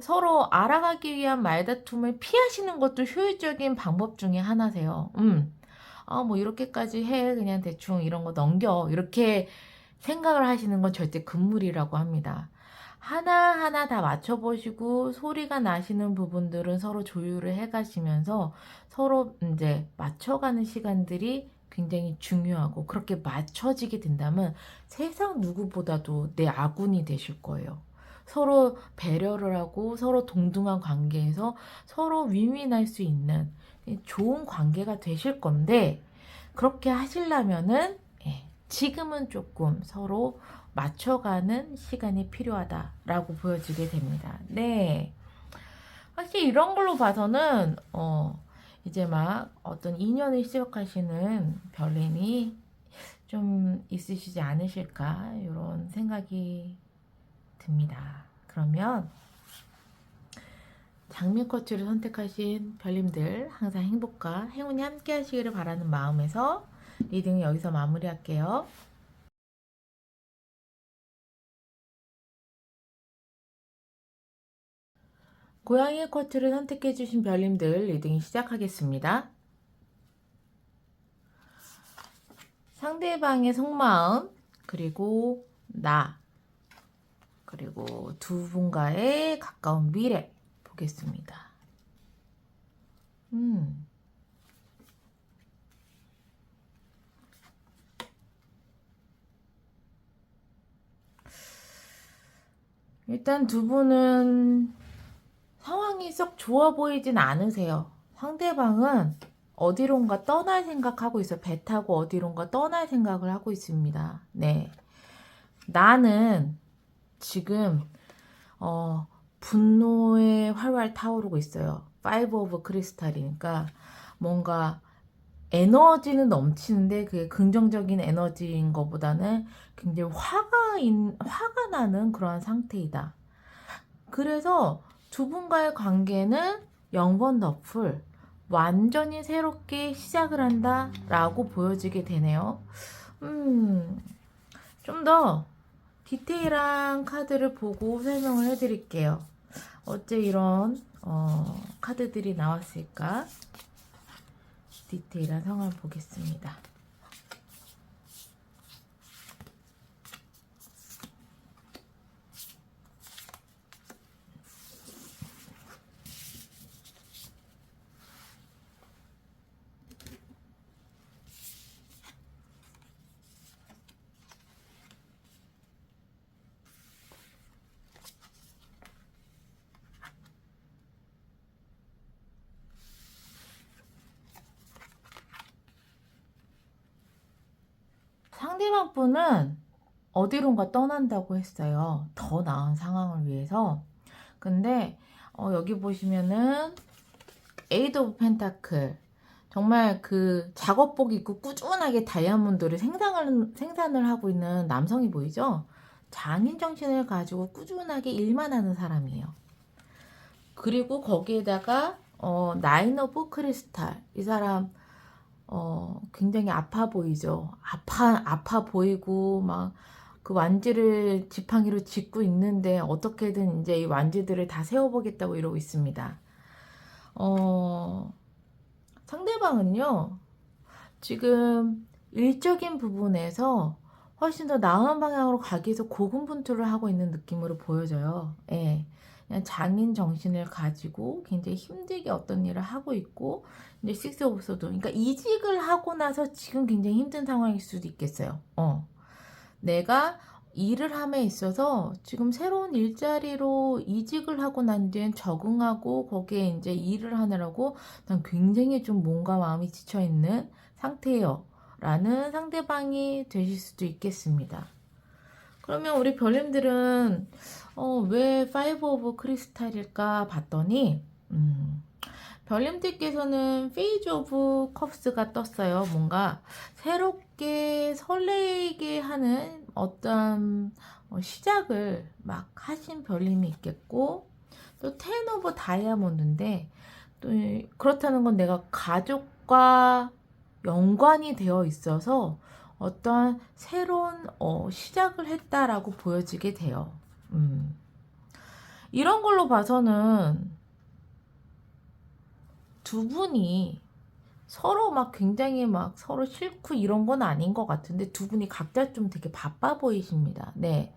서로 알아가기 위한 말다툼을 피하시는 것도 효율적인 방법 중에 하나세요. 뭐 이렇게까지 해 그냥 대충 이런 거 넘겨 이렇게 생각을 하시는 건 절대 금물이라고 합니다. 하나하나 다 맞춰보시고 소리가 나시는 부분들은 서로 조율을 해가시면서 서로 이제 맞춰가는 시간들이 굉장히 중요하고 그렇게 맞춰지게 된다면 세상 누구보다도 내 아군이 되실 거예요. 서로 배려를 하고 서로 동등한 관계에서 서로 윈윈할 수 있는 좋은 관계가 되실 건데 그렇게 하시려면은 지금은 조금 서로 맞춰가는 시간이 필요하다라고 보여지게 됩니다. 네. 확실히 이런 걸로 봐서는 이제 막 어떤 인연을 시작하시는 별님이 좀 있으시지 않으실까 이런 생각이 듭니다. 그러면 장미 커트를 선택하신 별님들 항상 행복과 행운이 함께 하시기를 바라는 마음에서 리딩을 여기서 마무리할게요. 고양이 커트를 선택해주신 별님들 리딩 시작하겠습니다. 상대방의 속마음, 그리고 나, 그리고 두 분과의 가까운 미래 보겠습니다. 일단 두 분은 상황이 썩 좋아 보이진 않으세요. 상대방은 어디론가 떠날 생각하고 있어요. 배 타고 어디론가 떠날 생각을 하고 있습니다. 네. 나는 지금 분노에 활활 타오르고 있어요. 파이브 오브 크리스탈이니까 뭔가 에너지는 넘치는데 그게 긍정적인 에너지인 것보다는 굉장히 화가 나는 그러한 상태이다. 그래서 두 분과의 관계는 0번 더풀 완전히 새롭게 시작을 한다 라고 보여지게 되네요. 좀 더 디테일한 카드를 보고 설명을 해드릴게요. 어째 이런 카드들이 나왔을까? 디테일한 상황을 보겠습니다. 상대방 분은 어디론가 떠난다고 했어요. 더 나은 상황을 위해서. 근데 여기 보시면은 에이드 오브 펜타클, 정말 그 작업복 입고 꾸준하게 다이아몬드를 생산을 하고 있는 남성이 보이죠? 장인 정신을 가지고 꾸준하게 일만 하는 사람이에요. 그리고 거기에다가 나인 오브 크리스탈, 이 사람 굉장히 아파 보이죠. 아파 보이고 막 그 완지를 지팡이로 짚고 있는데 어떻게든 이제 이 완지들을 다 세워보겠다고 이러고 있습니다. 상대방은요, 지금 일적인 부분에서 훨씬 더 나은 방향으로 가기 위해서 고군분투를 하고 있는 느낌으로 보여져요. 예. 그냥 장인 정신을 가지고 굉장히 힘들게 어떤 일을 하고 있고, 이제 식스 오브 소드, 그러니까 이직을 하고 나서 지금 굉장히 힘든 상황일 수도 있겠어요. 내가 일을 함에 있어서 지금 새로운 일자리로 이직을 하고 난 뒤엔 적응하고 거기에 이제 일을 하느라고 난 굉장히 좀 몸과 마음이 지쳐있는 상태예요. 라는 상대방이 되실 수도 있겠습니다. 그러면 우리 별님들은 왜 파이브 오브 크리스탈일까 봤더니 별님들께서는 페이지 오브 컵스가 떴어요. 뭔가 새롭게 설레게 하는 어떤 시작을 막 하신 별님이 있겠고, 또 텐 오브 다이아몬드인데, 또 그렇다는 건 내가 가족과 연관이 되어 있어서 어떠한 새로운 시작을 했다라고 보여지게 돼요. 이런 걸로 봐서는 두 분이 서로 막 굉장히 막 서로 싫고 이런 건 아닌 것 같은데, 두 분이 각자 좀 되게 바빠 보이십니다. 네.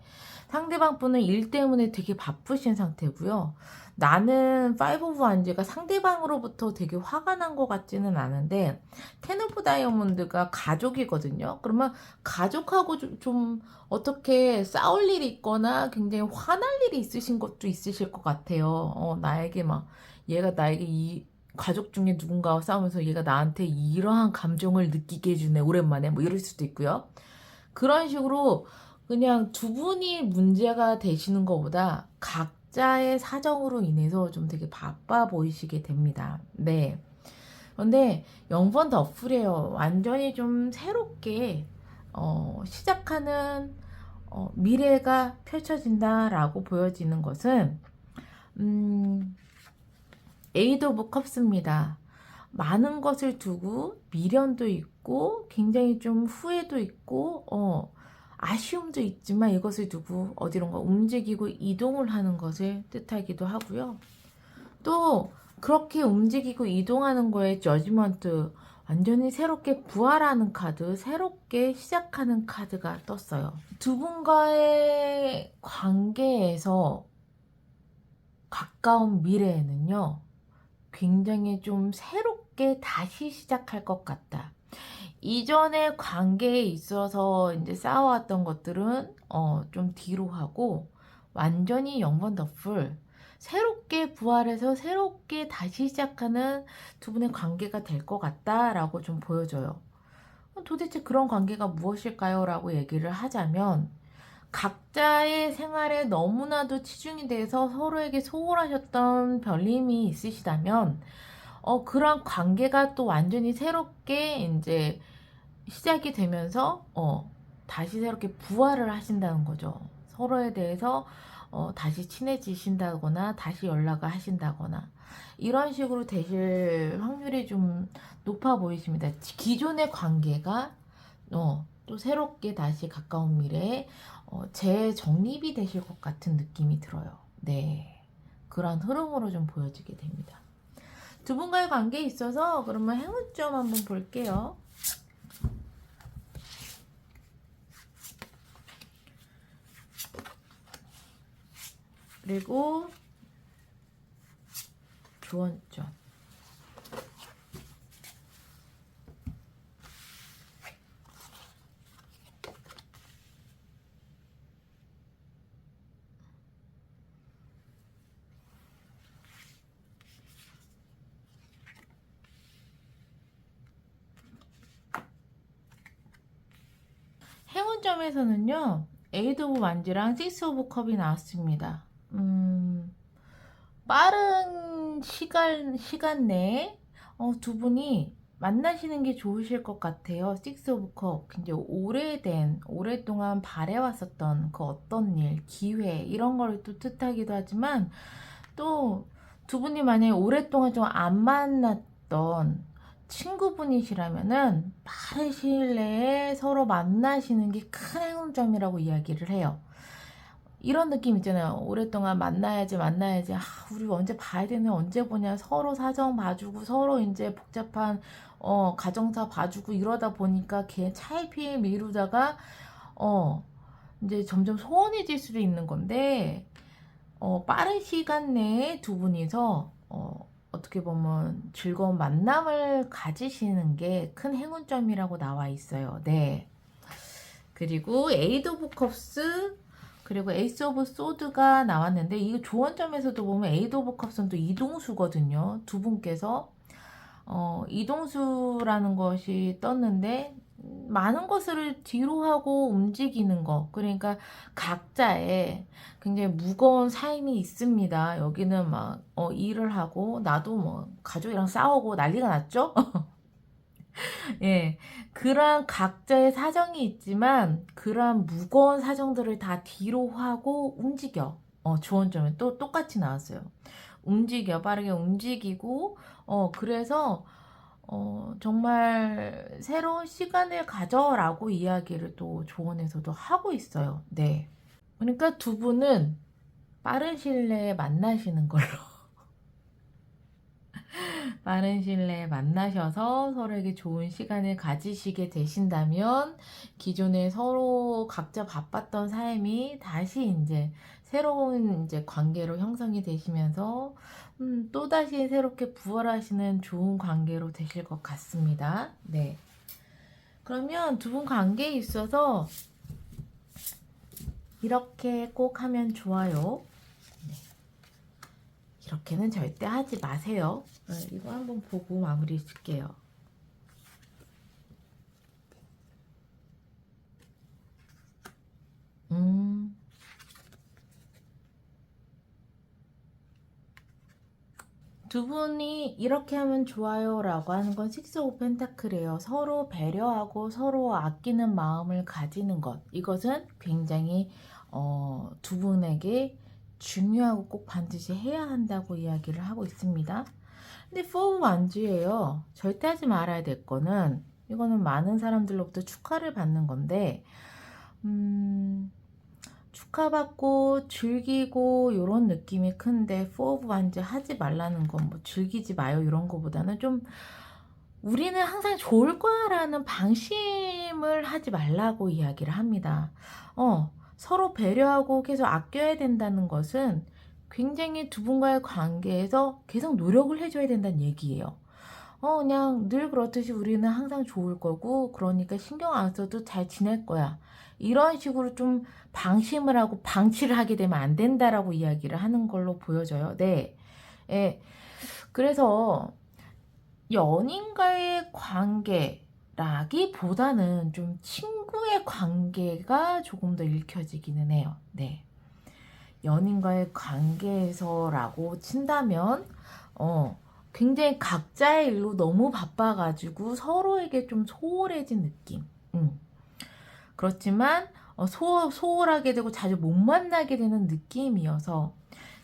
상대방 분은 일 때문에 되게 바쁘신 상태고요. 나는 파이브 오브 완즈가 상대방으로부터 되게 화가 난 것 같지는 않은데, 텐 오브 다이아몬드가 가족이거든요. 그러면 가족하고 좀 어떻게 싸울 일이 있거나 굉장히 화날 일이 있으신 것도 있으실 것 같아요. 나에게 막 얘가 나에게 이 가족 중에 누군가와 싸우면서 얘가 나한테 이러한 감정을 느끼게 해주네 오랜만에, 뭐 이럴 수도 있고요. 그런 식으로 그냥 두 분이 문제가 되시는 것보다 각자의 사정으로 인해서 좀 되게 바빠 보이시게 됩니다. 네. 근데 0번 더풀이에요. 완전히 좀 새롭게 시작하는 미래가 펼쳐진다라고 보여지는 것은 에이드 오브 컵스입니다. 많은 것을 두고 미련도 있고 굉장히 좀 후회도 있고 아쉬움도 있지만 이것을 두고 어디론가 움직이고 이동을 하는 것을 뜻하기도 하고요. 또 그렇게 움직이고 이동하는 거에 저지먼트, 완전히 새롭게 부활하는 카드, 새롭게 시작하는 카드가 떴어요. 두 분과의 관계에서 가까운 미래에는요, 굉장히 좀 새롭게 다시 시작할 것 같다. 이전의 관계에 있어서 이제 쌓아왔던 것들은 좀 뒤로 하고 완전히 0번 더풀, 새롭게 부활해서 새롭게 다시 시작하는 두 분의 관계가 될 것 같다라고 좀 보여져요. 도대체 그런 관계가 무엇일까요? 라고 얘기를 하자면, 각자의 생활에 너무나도 치중이 돼서 서로에게 소홀하셨던 별님이 있으시다면 그런 관계가 또 완전히 새롭게 이제 시작이 되면서 다시 새롭게 부활을 하신다는 거죠. 서로에 대해서 다시 친해지신다거나 다시 연락을 하신다거나 이런 식으로 되실 확률이 좀 높아 보이십니다. 기존의 관계가 또 새롭게 다시 가까운 미래에 재정립이 되실 것 같은 느낌이 들어요. 네, 그런 흐름으로 좀 보여지게 됩니다. 두 분과의 관계에 있어서 그러면 행운점 한번 볼게요. 그리고 조언점. 행운점에서는요, 에이드 오브 완즈랑 식스 오브 컵이 나왔습니다. 빠른 시간 내에 두 분이 만나시는 게 좋으실 것 같아요. 식스 오브 컵, 굉장히 오랫동안 바래왔었던 그 어떤 일, 기회, 이런 걸 또 뜻하기도 하지만, 또 두 분이 만약에 오랫동안 좀 안 만났던 친구분이시라면은 빠른 시일 내에 서로 만나시는 게 큰 행운점이라고 이야기를 해요. 이런 느낌 있잖아요. 오랫동안 만나야지. 우리 언제 봐야 되네. 언제 보냐. 서로 사정 봐주고 서로 이제 복잡한 가정사 봐주고 이러다 보니까 걔 차일피일 미루다가 이제 점점 소원해질 수도 있는 건데, 빠른 시간 내에 두 분이서 어떻게 보면 즐거운 만남을 가지시는 게 큰 행운점이라고 나와 있어요. 네. 그리고 에이드 오브 컵스, 그리고 에이스 오브 소드가 나왔는데, 이거 조언점에서도 보면 에이드 오브 컵스는 또 이동수거든요. 두 분께서 이동수라는 것이 떴는데, 많은 것을 뒤로 하고 움직이는 거, 그러니까 각자의 굉장히 무거운 삶이 있습니다. 여기는 막 일을 하고, 나도 뭐 가족이랑 싸우고 난리가 났죠. 예, 그러한 각자의 사정이 있지만 그러한 무거운 사정들을 다 뒤로 하고 움직여. 조언점은 또 똑같이 나왔어요. 움직여, 빠르게 움직이고, 그래서 정말 새로운 시간을 가져라고 이야기를 또 조언에서도 하고 있어요. 네. 그러니까 두 분은 빠른 시일 내에 만나시는 걸로. 빠른 시일 내에 만나셔서 서로에게 좋은 시간을 가지시게 되신다면, 기존에 서로 각자 바빴던 삶이 다시 이제 새로운 이제 관계로 형성이 되시면서 또다시 새롭게 부활하시는 좋은 관계로 되실 것 같습니다. 네. 그러면 두 분 관계에 있어서 이렇게 꼭 하면 좋아요. 이렇게는 절대 하지 마세요. 이거 한번 보고 마무리 짓게요. 두 분이 이렇게 하면 좋아요 라고 하는 건 식스 오브 펜타클이에요. 서로 배려하고 서로 아끼는 마음을 가지는 것, 이것은 굉장히 두 분에게 중요하고 꼭 반드시 해야 한다고 이야기를 하고 있습니다. 근데 4 오브 완즈예요. 절대 하지 말아야 될 거는, 이거는 많은 사람들로부터 축하를 받는 건데, 축하받고 즐기고 이런 느낌이 큰데, 4 오브 완즈 하지 말라는 건 뭐 즐기지 마요 이런 거보다는 좀 우리는 항상 좋을 거야 라는 방심을 하지 말라고 이야기를 합니다. 서로 배려하고 계속 아껴야 된다는 것은 굉장히 두 분과의 관계에서 계속 노력을 해줘야 된다는 얘기예요. 그냥 늘 그렇듯이 우리는 항상 좋을 거고, 그러니까 신경 안 써도 잘 지낼 거야. 이런 식으로 좀 방심을 하고 방치를 하게 되면 안 된다라고 이야기를 하는 걸로 보여져요. 네. 예. 그래서 연인과의 관계라기보다는 좀 친구의 관계가 조금 더 읽혀지기는 해요. 네. 연인과의 관계에서라고 친다면, 굉장히 각자의 일로 너무 바빠가지고 서로에게 좀 소홀해진 느낌. 그렇지만 소홀하게 되고 자주 못 만나게 되는 느낌이어서,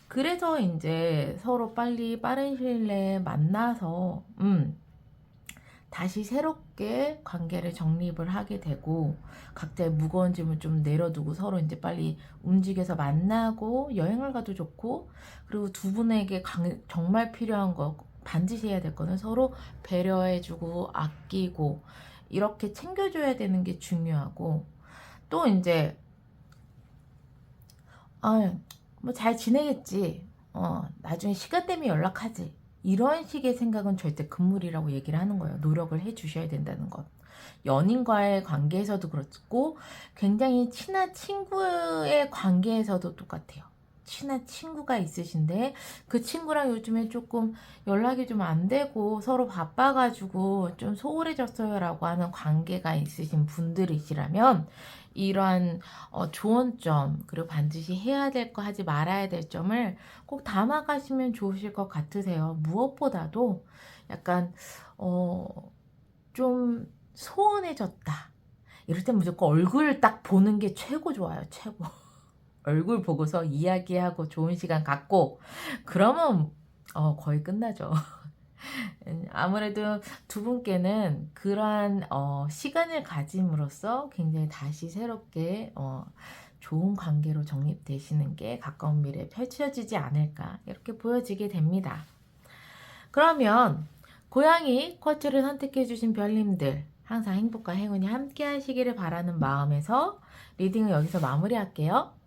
그래서 이제 서로 빨리 빠른 시일 내에 만나서 다시 새롭게 관계를 정립을 하게 되고, 각자의 무거운 짐을 좀 내려두고 서로 이제 빨리 움직여서 만나고 여행을 가도 좋고, 그리고 두 분에게 정말 필요한 거, 반드시 해야 될 거는 서로 배려해주고 아끼고 이렇게 챙겨줘야 되는 게 중요하고, 또 이제 뭐 잘 지내겠지, 나중에 시간 되면 연락하지, 이런 식의 생각은 절대 금물이라고 얘기를 하는 거예요. 노력을 해 주셔야 된다는 것. 연인과의 관계에서도 그렇고, 굉장히 친한 친구의 관계에서도 똑같아요. 친한 친구가 있으신데 그 친구랑 요즘에 조금 연락이 좀 안 되고 서로 바빠가지고 좀 소홀해졌어요 라고 하는 관계가 있으신 분들이시라면, 이러한 좋은 점, 그리고 반드시 해야 될 거, 하지 말아야 될 점을 꼭 담아가시면 좋으실 것 같으세요. 무엇보다도 약간 좀 소원해졌다, 이럴 땐 무조건 얼굴 딱 보는 게 최고 좋아요. 최고. 얼굴 보고서 이야기하고 좋은 시간 갖고 그러면 거의 끝나죠. 아무래도 두 분께는 그러한 시간을 가짐으로써 굉장히 다시 새롭게 좋은 관계로 정립되시는 게 가까운 미래에 펼쳐지지 않을까, 이렇게 보여지게 됩니다. 그러면 고양이 쿼츠를 선택해 주신 별님들, 항상 행복과 행운이 함께 하시기를 바라는 마음에서 리딩을 여기서 마무리할게요.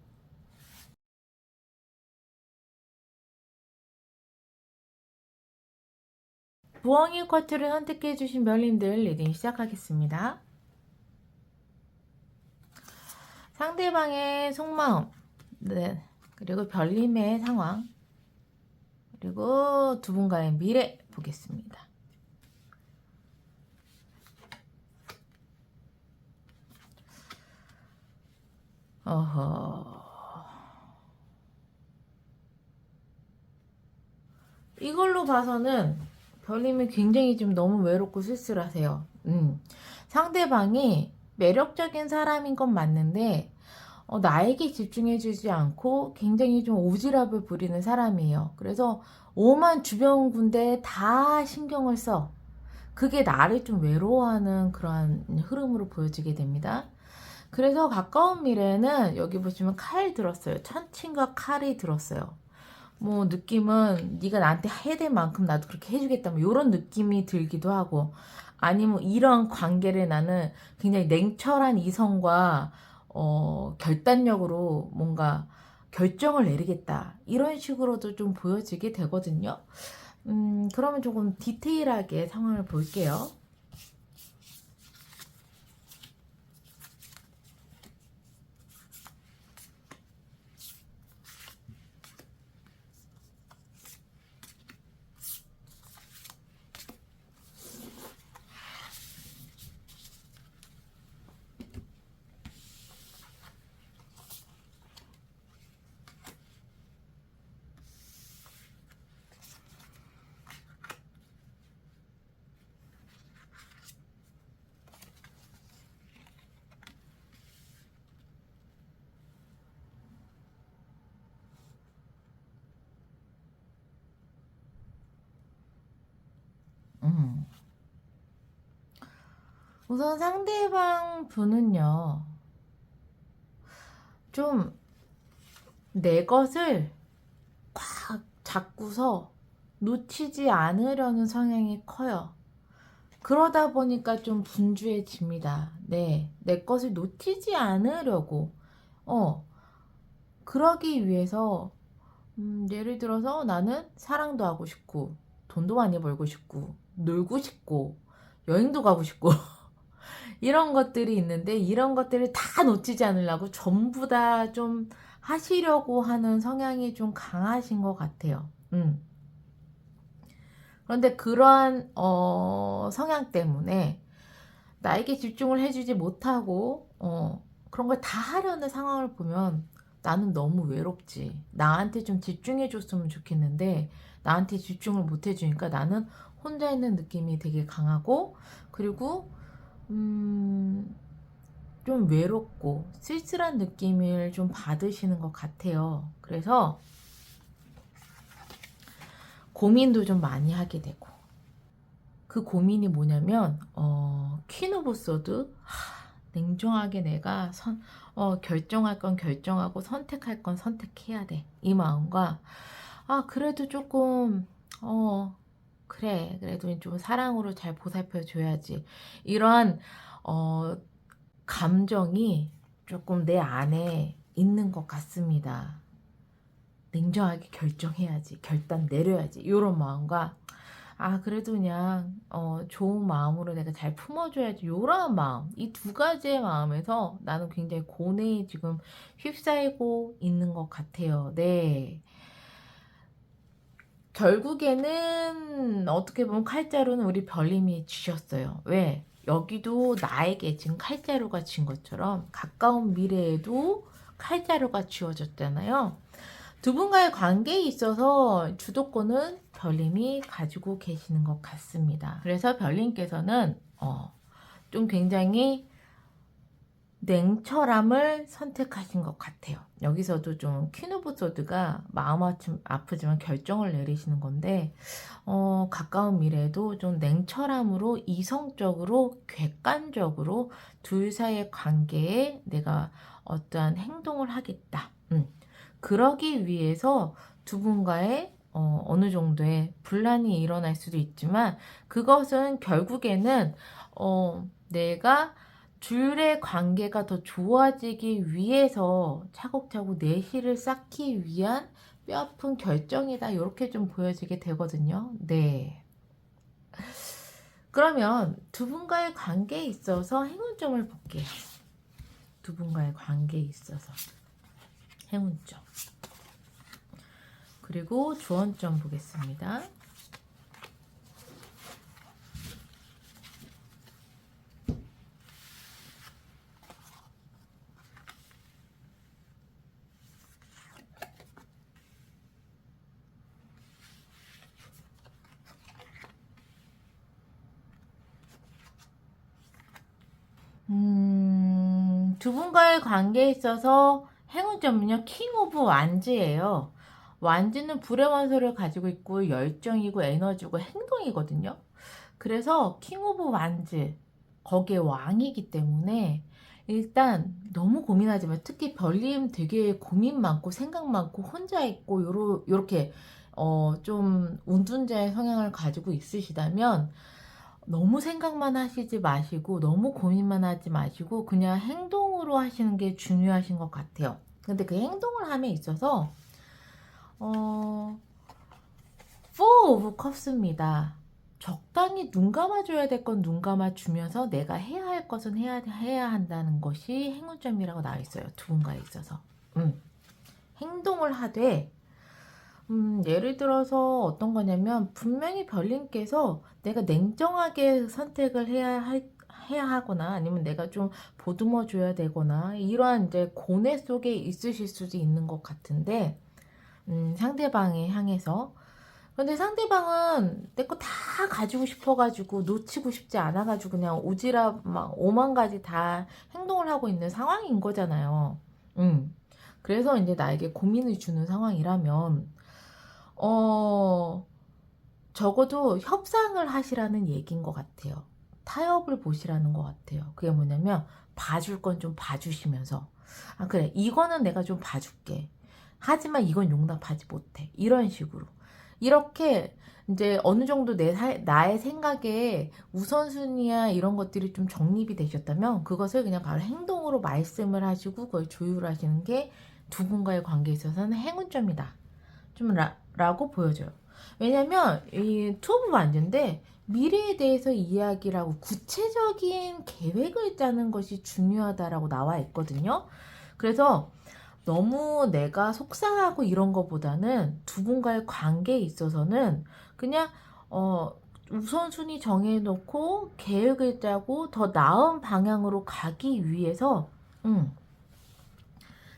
부엉이 쿼츠를 선택해 주신 별님들 리딩 시작하겠습니다. 상대방의 속마음, 네, 그리고 별님의 상황, 그리고 두 분과의 미래 보겠습니다. 어허, 이걸로 봐서는 별님이 굉장히 좀 너무 외롭고 쓸쓸하세요. 상대방이 매력적인 사람인 건 맞는데 나에게 집중해주지 않고 굉장히 좀 오지랖을 부리는 사람이에요. 그래서 오만 주변 군데에 다 신경을 써. 그게 나를 좀 외로워하는 그러한 흐름으로 보여지게 됩니다. 그래서 가까운 미래에는 여기 보시면 칼 들었어요. 천칭과 칼이 들었어요. 뭐 느낌은 네가 나한테 해야 될 만큼 나도 그렇게 해주겠다, 뭐 이런 느낌이 들기도 하고, 아니면 이런 관계를 나는 굉장히 냉철한 이성과 결단력으로 뭔가 결정을 내리겠다, 이런 식으로도 좀 보여지게 되거든요. 그러면 조금 디테일하게 상황을 볼게요. 음. 우선 상대방 분은요, 좀 내 것을 꽉 잡고서 놓치지 않으려는 성향이 커요. 그러다 보니까 좀 분주해집니다. 네, 내 것을 놓치지 않으려고. 그러기 위해서, 예를 들어서 나는 사랑도 하고 싶고, 돈도 많이 벌고 싶고, 놀고 싶고, 여행도 가고 싶고, 이런 것들이 있는데, 이런 것들을 다 놓치지 않으려고 전부 다 좀 하시려고 하는 성향이 좀 강하신 것 같아요. 그런데 그러한 성향 때문에 나에게 집중을 해주지 못하고 그런 걸 다 하려는 상황을 보면 나는 너무 외롭지. 나한테 좀 집중해줬으면 좋겠는데 나한테 집중을 못 해주니까 나는 혼자 있는 느낌이 되게 강하고, 그리고 좀 외롭고 쓸쓸한 느낌을 좀 받으시는 것 같아요. 그래서 고민도 좀 많이 하게 되고, 그 고민이 뭐냐면 퀸 오브 소드, 냉정하게 내가 결정할 건 결정하고 선택할 건 선택해야 돼, 이 마음과, 그래도 조금 그래, 그래도 좀 사랑으로 잘 보살펴 줘야지, 이러한 감정이 조금 내 안에 있는 것 같습니다. 냉정하게 결정해야지, 결단 내려야지, 이런 마음과, 그래도 그냥 좋은 마음으로 내가 잘 품어줘야지, 요런 마음, 이 두 가지의 마음에서 나는 굉장히 고뇌에 지금 휩싸이고 있는 것 같아요. 네. 결국에는 어떻게 보면 칼자루는 우리 별님이 주셨어요. 왜? 여기도 나에게 지금 칼자루가 진 것처럼 가까운 미래에도 칼자루가 쥐어졌잖아요. 두 분과의 관계에 있어서 주도권은 별님이 가지고 계시는 것 같습니다. 그래서 별님께서는 좀 굉장히 냉철함을 선택하신 것 같아요. 여기서도 좀 퀸 오브 소드가 마음 아프지만 결정을 내리시는 건데, 가까운 미래에도 좀 냉철함으로, 이성적으로, 객관적으로 둘 사이의 관계에 내가 어떠한 행동을 하겠다. 그러기 위해서 두 분과의 어느 정도의 분란이 일어날 수도 있지만, 그것은 결국에는 내가 둘의 관계가 더 좋아지기 위해서 차곡차곡 내실을 쌓기 위한 뼈아픈 결정이다, 이렇게 좀 보여지게 되거든요. 네. 그러면 두 분과의 관계에 있어서 행운점을 볼게요. 두 분과의 관계에 있어서 행운점, 그리고 조언점 보겠습니다. 두 분과의 관계에 있어서 행운점은요, 킹 오브 완즈예요. 완즈는 불의 원소를 가지고 있고 열정이고 에너지고 행동이거든요. 그래서 킹 오브 완즈, 거기에 왕이기 때문에 일단 너무 고민하지 마. 특히 별님 되게 고민 많고 생각 많고 혼자 있고 요렇게 좀 운둔자의 성향을 가지고 있으시다면, 너무 생각만 하시지 마시고 너무 고민만 하지 마시고 그냥 행동으로 하시는 게 중요하신 것 같아요. 근데 그 행동을 함에 있어서 Four of Cups입니다. 적당히 눈 감아줘야 될 건 눈 감아주면서 내가 해야 할 것은 해야 한다는 것이 행운점이라고 나와 있어요. 두 분과에 있어서. 행동을 하되, 예를 들어서 어떤 거냐면, 분명히 별님께서 내가 냉정하게 선택을 해야 하거나, 아니면 내가 좀 보듬어 줘야 되거나, 이러한 이제 고뇌 속에 있으실 수도 있는 것 같은데, 상대방에 향해서. 근데 상대방은 내 거 다 가지고 싶어가지고 놓치고 싶지 않아가지고 그냥 오지랖 막 5만 가지 다 행동을 하고 있는 상황인 거잖아요. 그래서 이제 나에게 고민을 주는 상황이라면, 적어도 협상을 하시라는 얘기인 것 같아요. 타협을 보시라는 것 같아요. 그게 뭐냐면, 봐줄 건 좀 봐주시면서, 그래, 이거는 내가 좀 봐줄게, 하지만 이건 용납하지 못해, 이런 식으로. 이렇게 이제 어느 정도 나의 생각에 우선순위야 이런 것들이 좀 정립이 되셨다면, 그것을 그냥 바로 행동으로 말씀을 하시고 그걸 조율하시는 게 두 분과의 관계에 있어서는 행운점이다, 좀 라고 보여져요. 왜냐면 이 투브 완전인데, 미래에 대해서 이야기를 하고 구체적인 계획을 짜는 것이 중요하다라고 나와 있거든요. 그래서 너무 내가 속상하고 이런 것보다는 두 분과의 관계에 있어서는 그냥 우선순위 정해놓고 계획을 짜고 더 나은 방향으로 가기 위해서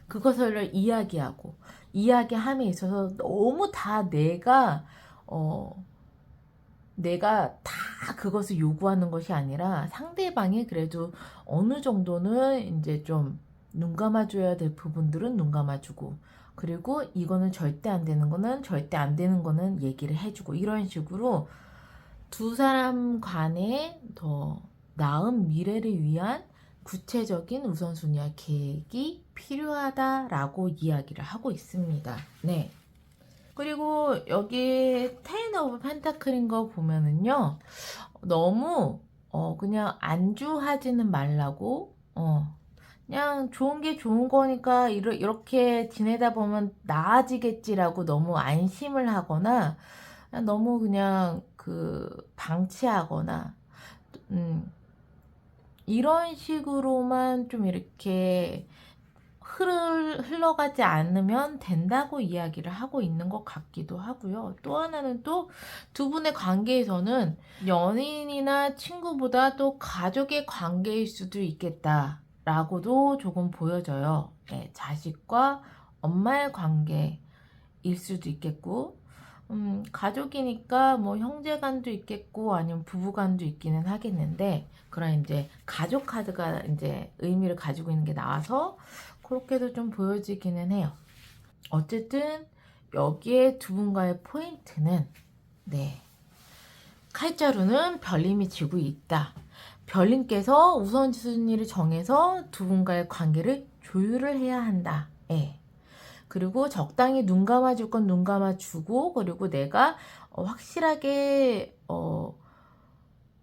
그것을 이야기하고, 이야기함에 있어서 너무 다 내가 내가 다 그것을 요구하는 것이 아니라 상대방이 그래도 어느 정도는 이제 좀 눈 감아줘야 될 부분들은 눈 감아주고, 그리고 이거는 절대 안 되는 거는 절대 안 되는 거는 얘기를 해주고, 이런 식으로 두 사람 간에 더 나은 미래를 위한 구체적인 우선순위와 계획이 필요하다라고 이야기를 하고 있습니다. 네. 그리고 여기 텐 오브 펜타클인 거 보면은요, 너무 그냥 안주하지는 말라고, 그냥 좋은 게 좋은 거니까 이렇게 지내다 보면 나아지겠지라고 너무 안심을 하거나 너무 그냥 방치하거나 이런 식으로만 좀 이렇게 흘러가지 않으면 된다고 이야기를 하고 있는 것 같기도 하고요. 또 하나는 또 두 분의 관계에서는 연인이나 친구보다 또 가족의 관계일 수도 있겠다라고도 조금 보여져요. 네, 자식과 엄마의 관계일 수도 있겠고, 가족이니까 뭐 형제간도 있겠고 아니면 부부간도 있기는 하겠는데, 그런 이제 가족 카드가 이제 의미를 가지고 있는 게 나와서 그렇게도 좀 보여지기는 해요. 어쨌든 여기에 두 분과의 포인트는, 네, 칼자루는 별님이 쥐고 있다. 별님께서 우선순위를 정해서 두 분과의 관계를 조율을 해야 한다. 예. 그리고 적당히 눈 감아줄 건 눈 감아주고, 그리고 내가 확실하게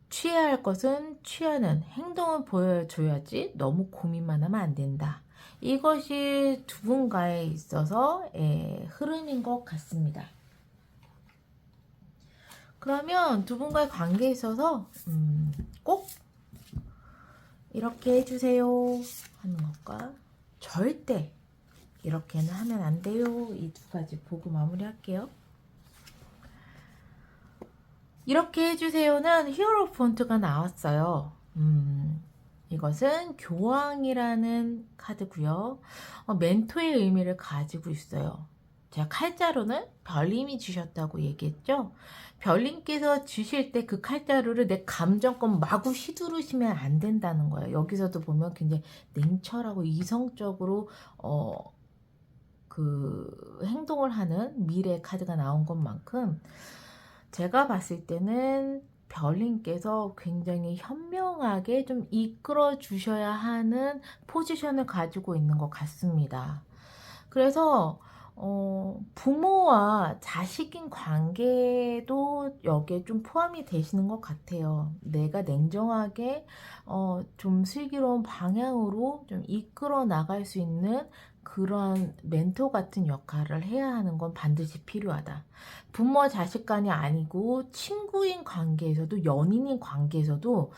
취해야 할 것은 취하는 행동을 보여줘야지 너무 고민만 하면 안 된다. 이것이 두 분과에 있어서 흐름인 것 같습니다. 그러면 두 분과의 관계에 있어서 꼭 이렇게 해주세요 하는 것과 절대 이렇게는 하면 안 돼요, 이 두 가지 보고 마무리할게요. 이렇게 해주세요는 히어로 폰트가 나왔어요. 이것은 교황이라는 카드고요. 멘토의 의미를 가지고 있어요. 제가 칼자루는 별님이 주셨다고 얘기했죠. 별님께서 주실 때 그 칼자루를 내 감정껏 마구 휘두르시면 안 된다는 거예요. 여기서도 보면 굉장히 냉철하고 이성적으로 행동을 하는 미래 카드가 나온 것만큼, 제가 봤을 때는 별님께서 굉장히 현명하게 좀 이끌어 주셔야 하는 포지션을 가지고 있는 것 같습니다. 그래서 부모와 자식인 관계도 여기에 좀 포함이 되시는 것 같아요. 내가 냉정하게 좀 슬기로운 방향으로 좀 이끌어 나갈 수 있는 그런 멘토 같은 역할을 해야 하는 건 반드시 필요하다. 부모 자식 간이 아니고 친구인 관계에서도, 연인인 관계에서도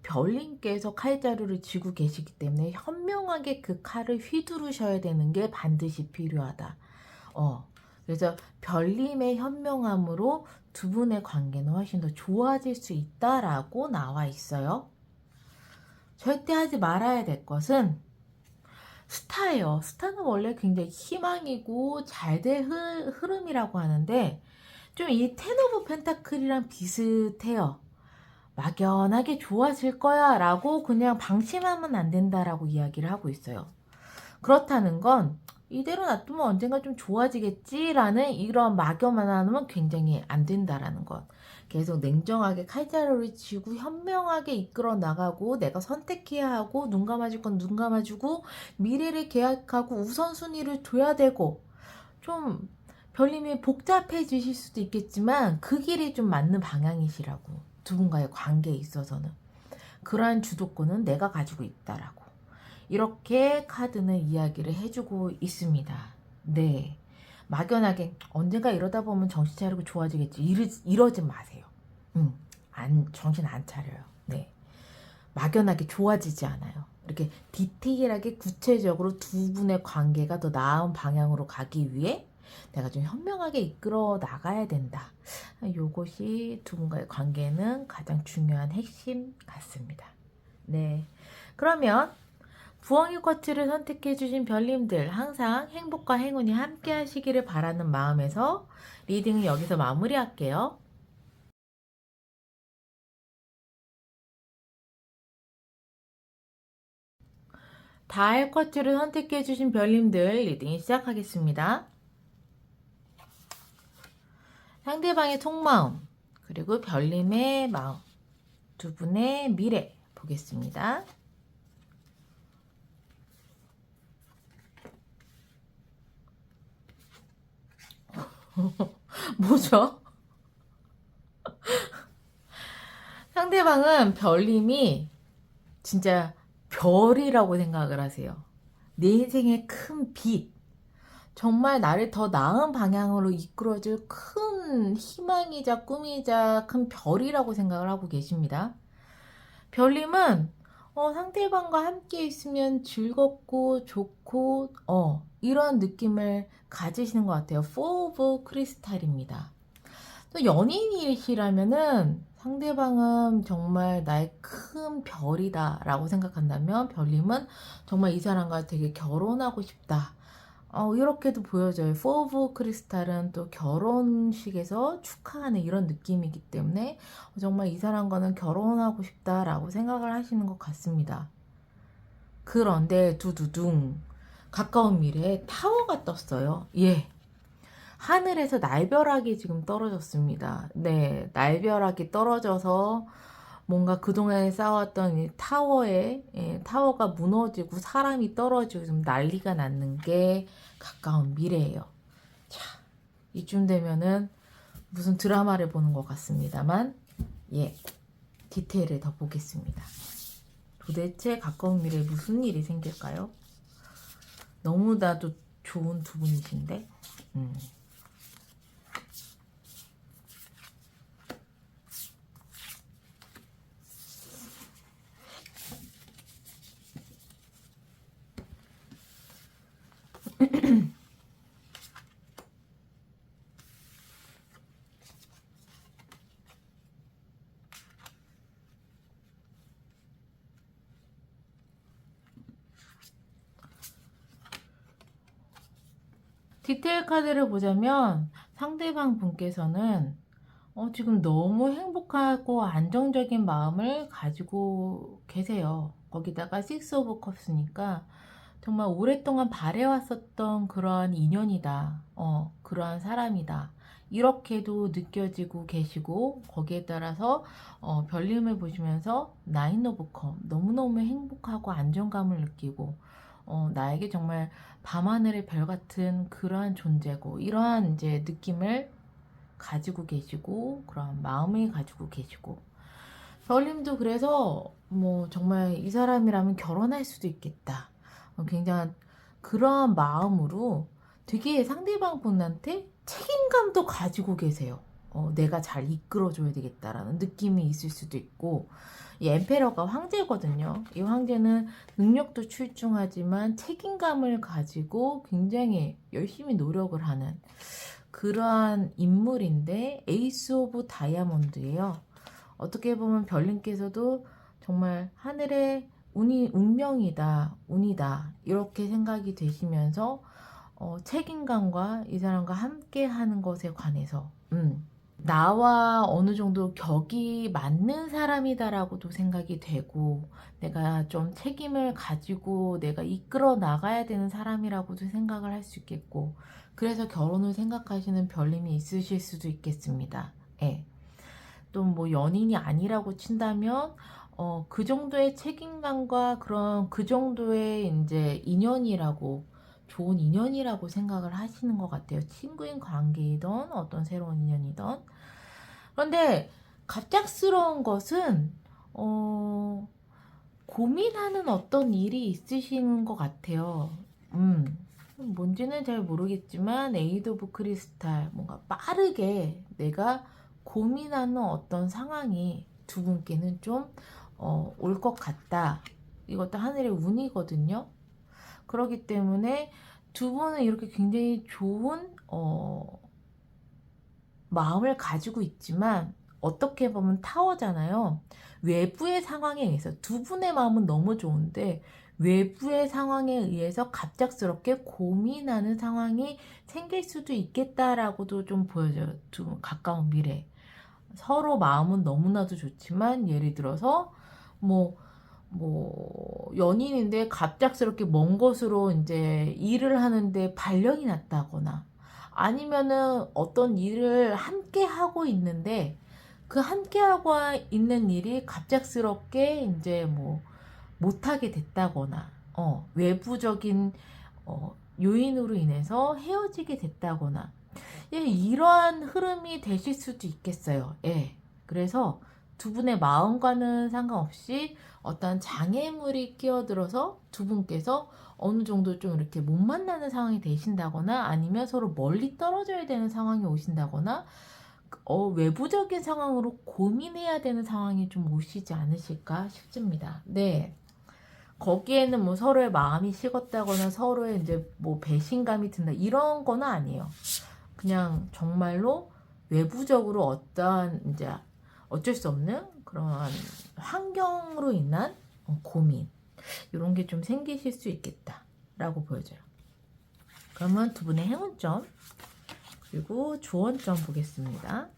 별님께서 칼자루를 쥐고 계시기 때문에 현명하게 그 칼을 휘두르셔야 되는 게 반드시 필요하다. 그래서 별님의 현명함으로 두 분의 관계는 훨씬 더 좋아질 수 있다라고 나와 있어요. 절대 하지 말아야 될 것은 스타예요. 스타는 원래 굉장히 희망이고 잘 될 흐름이라고 하는데, 좀 이 텐 오브 펜타클이랑 비슷해요. 막연하게 좋아질 거야 라고 그냥 방심하면 안 된다라고 이야기를 하고 있어요. 그렇다는 건 이대로 놔두면 언젠가 좀 좋아지겠지라는 이런 막연만 하면 굉장히 안 된다라는 것. 계속 냉정하게 칼자루를 쥐고 현명하게 이끌어 나가고, 내가 선택해야 하고, 눈 감아줄 건 눈 감아주고, 미래를 계획하고 우선순위를 둬야 되고, 좀 별님이 복잡해지실 수도 있겠지만 그 길이 좀 맞는 방향이시라고. 두 분과의 관계에 있어서는 그러한 주도권은 내가 가지고 있다라고, 이렇게 카드는 이야기를 해주고 있습니다. 네, 막연하게 언젠가 이러다 보면 정신 차리고 좋아지겠지 이러지 마세요. 정신 안 차려요. 네, 막연하게 좋아지지 않아요. 이렇게 디테일하게 구체적으로 두 분의 관계가 더 나은 방향으로 가기 위해 내가 좀 현명하게 이끌어 나가야 된다. 요것이 두 분과의 관계는 가장 중요한 핵심 같습니다. 네, 그러면 부엉이 쿼츠를 선택해주신 별님들 항상 행복과 행운이 함께 하시기를 바라는 마음에서 리딩을 여기서 마무리할게요. 다할 쿼츠를 선택해주신 별님들 리딩 시작하겠습니다. 상대방의 속마음 그리고 별님의 마음 두 분의 미래 보겠습니다. 뭐죠? 상대방은 별님이 진짜 별이라고 생각을 하세요. 내 인생의 큰 빛, 정말 나를 더 나은 방향으로 이끌어줄 큰 희망이자 꿈이자 큰 별이라고 생각을 하고 계십니다. 별님은 상대방과 함께 있으면 즐겁고 좋고 이런 느낌을 가지시는 것 같아요. 포 오브 크리스탈입니다. 또 연인이시라면은 상대방은 정말 나의 큰 별이다 라고 생각한다면 별님은 정말 이 사람과 되게 결혼하고 싶다. 이렇게도 보여져요. 포 오브 크리스탈은 또 결혼식에서 축하하는 이런 느낌이기 때문에 정말 이 사람과는 결혼하고 싶다라고 생각을 하시는 것 같습니다. 그런데 두두둥 가까운 미래에 타워가 떴어요. 예. 하늘에서 날벼락이 지금 떨어졌습니다. 네, 날벼락이 떨어져서 뭔가 그동안에 쌓았던 이 타워가 무너지고 사람이 떨어지고 좀 난리가 났는 게 가까운 미래예요. 자, 이쯤 되면은 무슨 드라마를 보는 것 같습니다만, 예, 디테일을 더 보겠습니다. 도대체 가까운 미래에 무슨 일이 생길까요? 너무나도 좋은 두 분이신데, 디테일 카드를 보자면 상대방 분께서는 지금 너무 행복하고 안정적인 마음을 가지고 계세요. 거기다가 식스 오브 컵스니까 정말 오랫동안 바래왔었던 그러한 인연이다. 그러한 사람이다. 이렇게도 느껴지고 계시고 거기에 따라서 별님을 보시면서 나인 오브 컵 너무너무 행복하고 안정감을 느끼고 나에게 정말 밤하늘의 별 같은 그러한 존재고 이러한 이제 느낌을 가지고 계시고 그런 마음을 가지고 계시고 별님도 그래서 뭐 정말 이 사람이라면 결혼할 수도 있겠다. 굉장한 그런 마음으로 되게 상대방 분한테 책임감도 가지고 계세요. 내가 잘 이끌어줘야 되겠다라는 느낌이 있을 수도 있고 이 엠페러가 황제거든요. 이 황제는 능력도 출중하지만 책임감을 가지고 굉장히 열심히 노력을 하는 그러한 인물인데 에이스 오브 다이아몬드예요. 어떻게 보면 별님께서도 정말 하늘의 운명이다, 운이다 이렇게 생각이 되시면서 책임감과 이 사람과 함께 하는 것에 관해서 나와 어느 정도 격이 맞는 사람이다라고도 생각이 되고 내가 좀 책임을 가지고 내가 이끌어 나가야 되는 사람이라고도 생각을 할 수 있겠고 그래서 결혼을 생각하시는 별님이 있으실 수도 있겠습니다. 예. 또 뭐 연인이 아니라고 친다면 그 정도의 책임감과 그런 그 정도의 이제 인연이라고 좋은 인연이라고 생각을 하시는 것 같아요. 친구인 관계이던 어떤 새로운 인연이던. 그런데 갑작스러운 것은 고민하는 어떤 일이 있으신 것 같아요. 뭔지는 잘 모르겠지만 에이드 오브 크리스탈 뭔가 빠르게 내가 고민하는 어떤 상황이 두 분께는 좀 올 것 같다. 이것도 하늘의 운이거든요. 그렇기 때문에 두 분은 이렇게 굉장히 좋은 마음을 가지고 있지만 어떻게 보면 타워잖아요. 외부의 상황에 의해서 두 분의 마음은 너무 좋은데 외부의 상황에 의해서 갑작스럽게 고민하는 상황이 생길 수도 있겠다라고도 좀 보여져요. 좀 가까운 미래. 서로 마음은 너무나도 좋지만 예를 들어서 뭐 연인인데 갑작스럽게 먼 곳으로 이제 일을 하는데 발령이 났다거나 아니면은 어떤 일을 함께 하고 있는데 그 함께 하고 있는 일이 갑작스럽게 이제 뭐 못하게 됐다거나 외부적인 요인으로 인해서 헤어지게 됐다거나 예, 이러한 흐름이 되실 수도 있겠어요. 예. 그래서 두 분의 마음과는 상관없이 어떤 장애물이 끼어들어서 두 분께서 어느 정도 좀 이렇게 못 만나는 상황이 되신다거나 아니면 서로 멀리 떨어져야 되는 상황이 오신다거나 외부적인 상황으로 고민해야 되는 상황이 좀 오시지 않으실까 싶습니다. 네. 거기에는 뭐 서로의 마음이 식었다거나 서로의 이제 뭐 배신감이 든다 이런 거는 아니에요. 그냥 정말로 외부적으로 어떠한 이제 어쩔 수 없는 그런 환경으로 인한 고민 이런 게 좀 생기실 수 있겠다라고 보여져요. 그러면 두 분의 행운점 그리고 조언점 보겠습니다.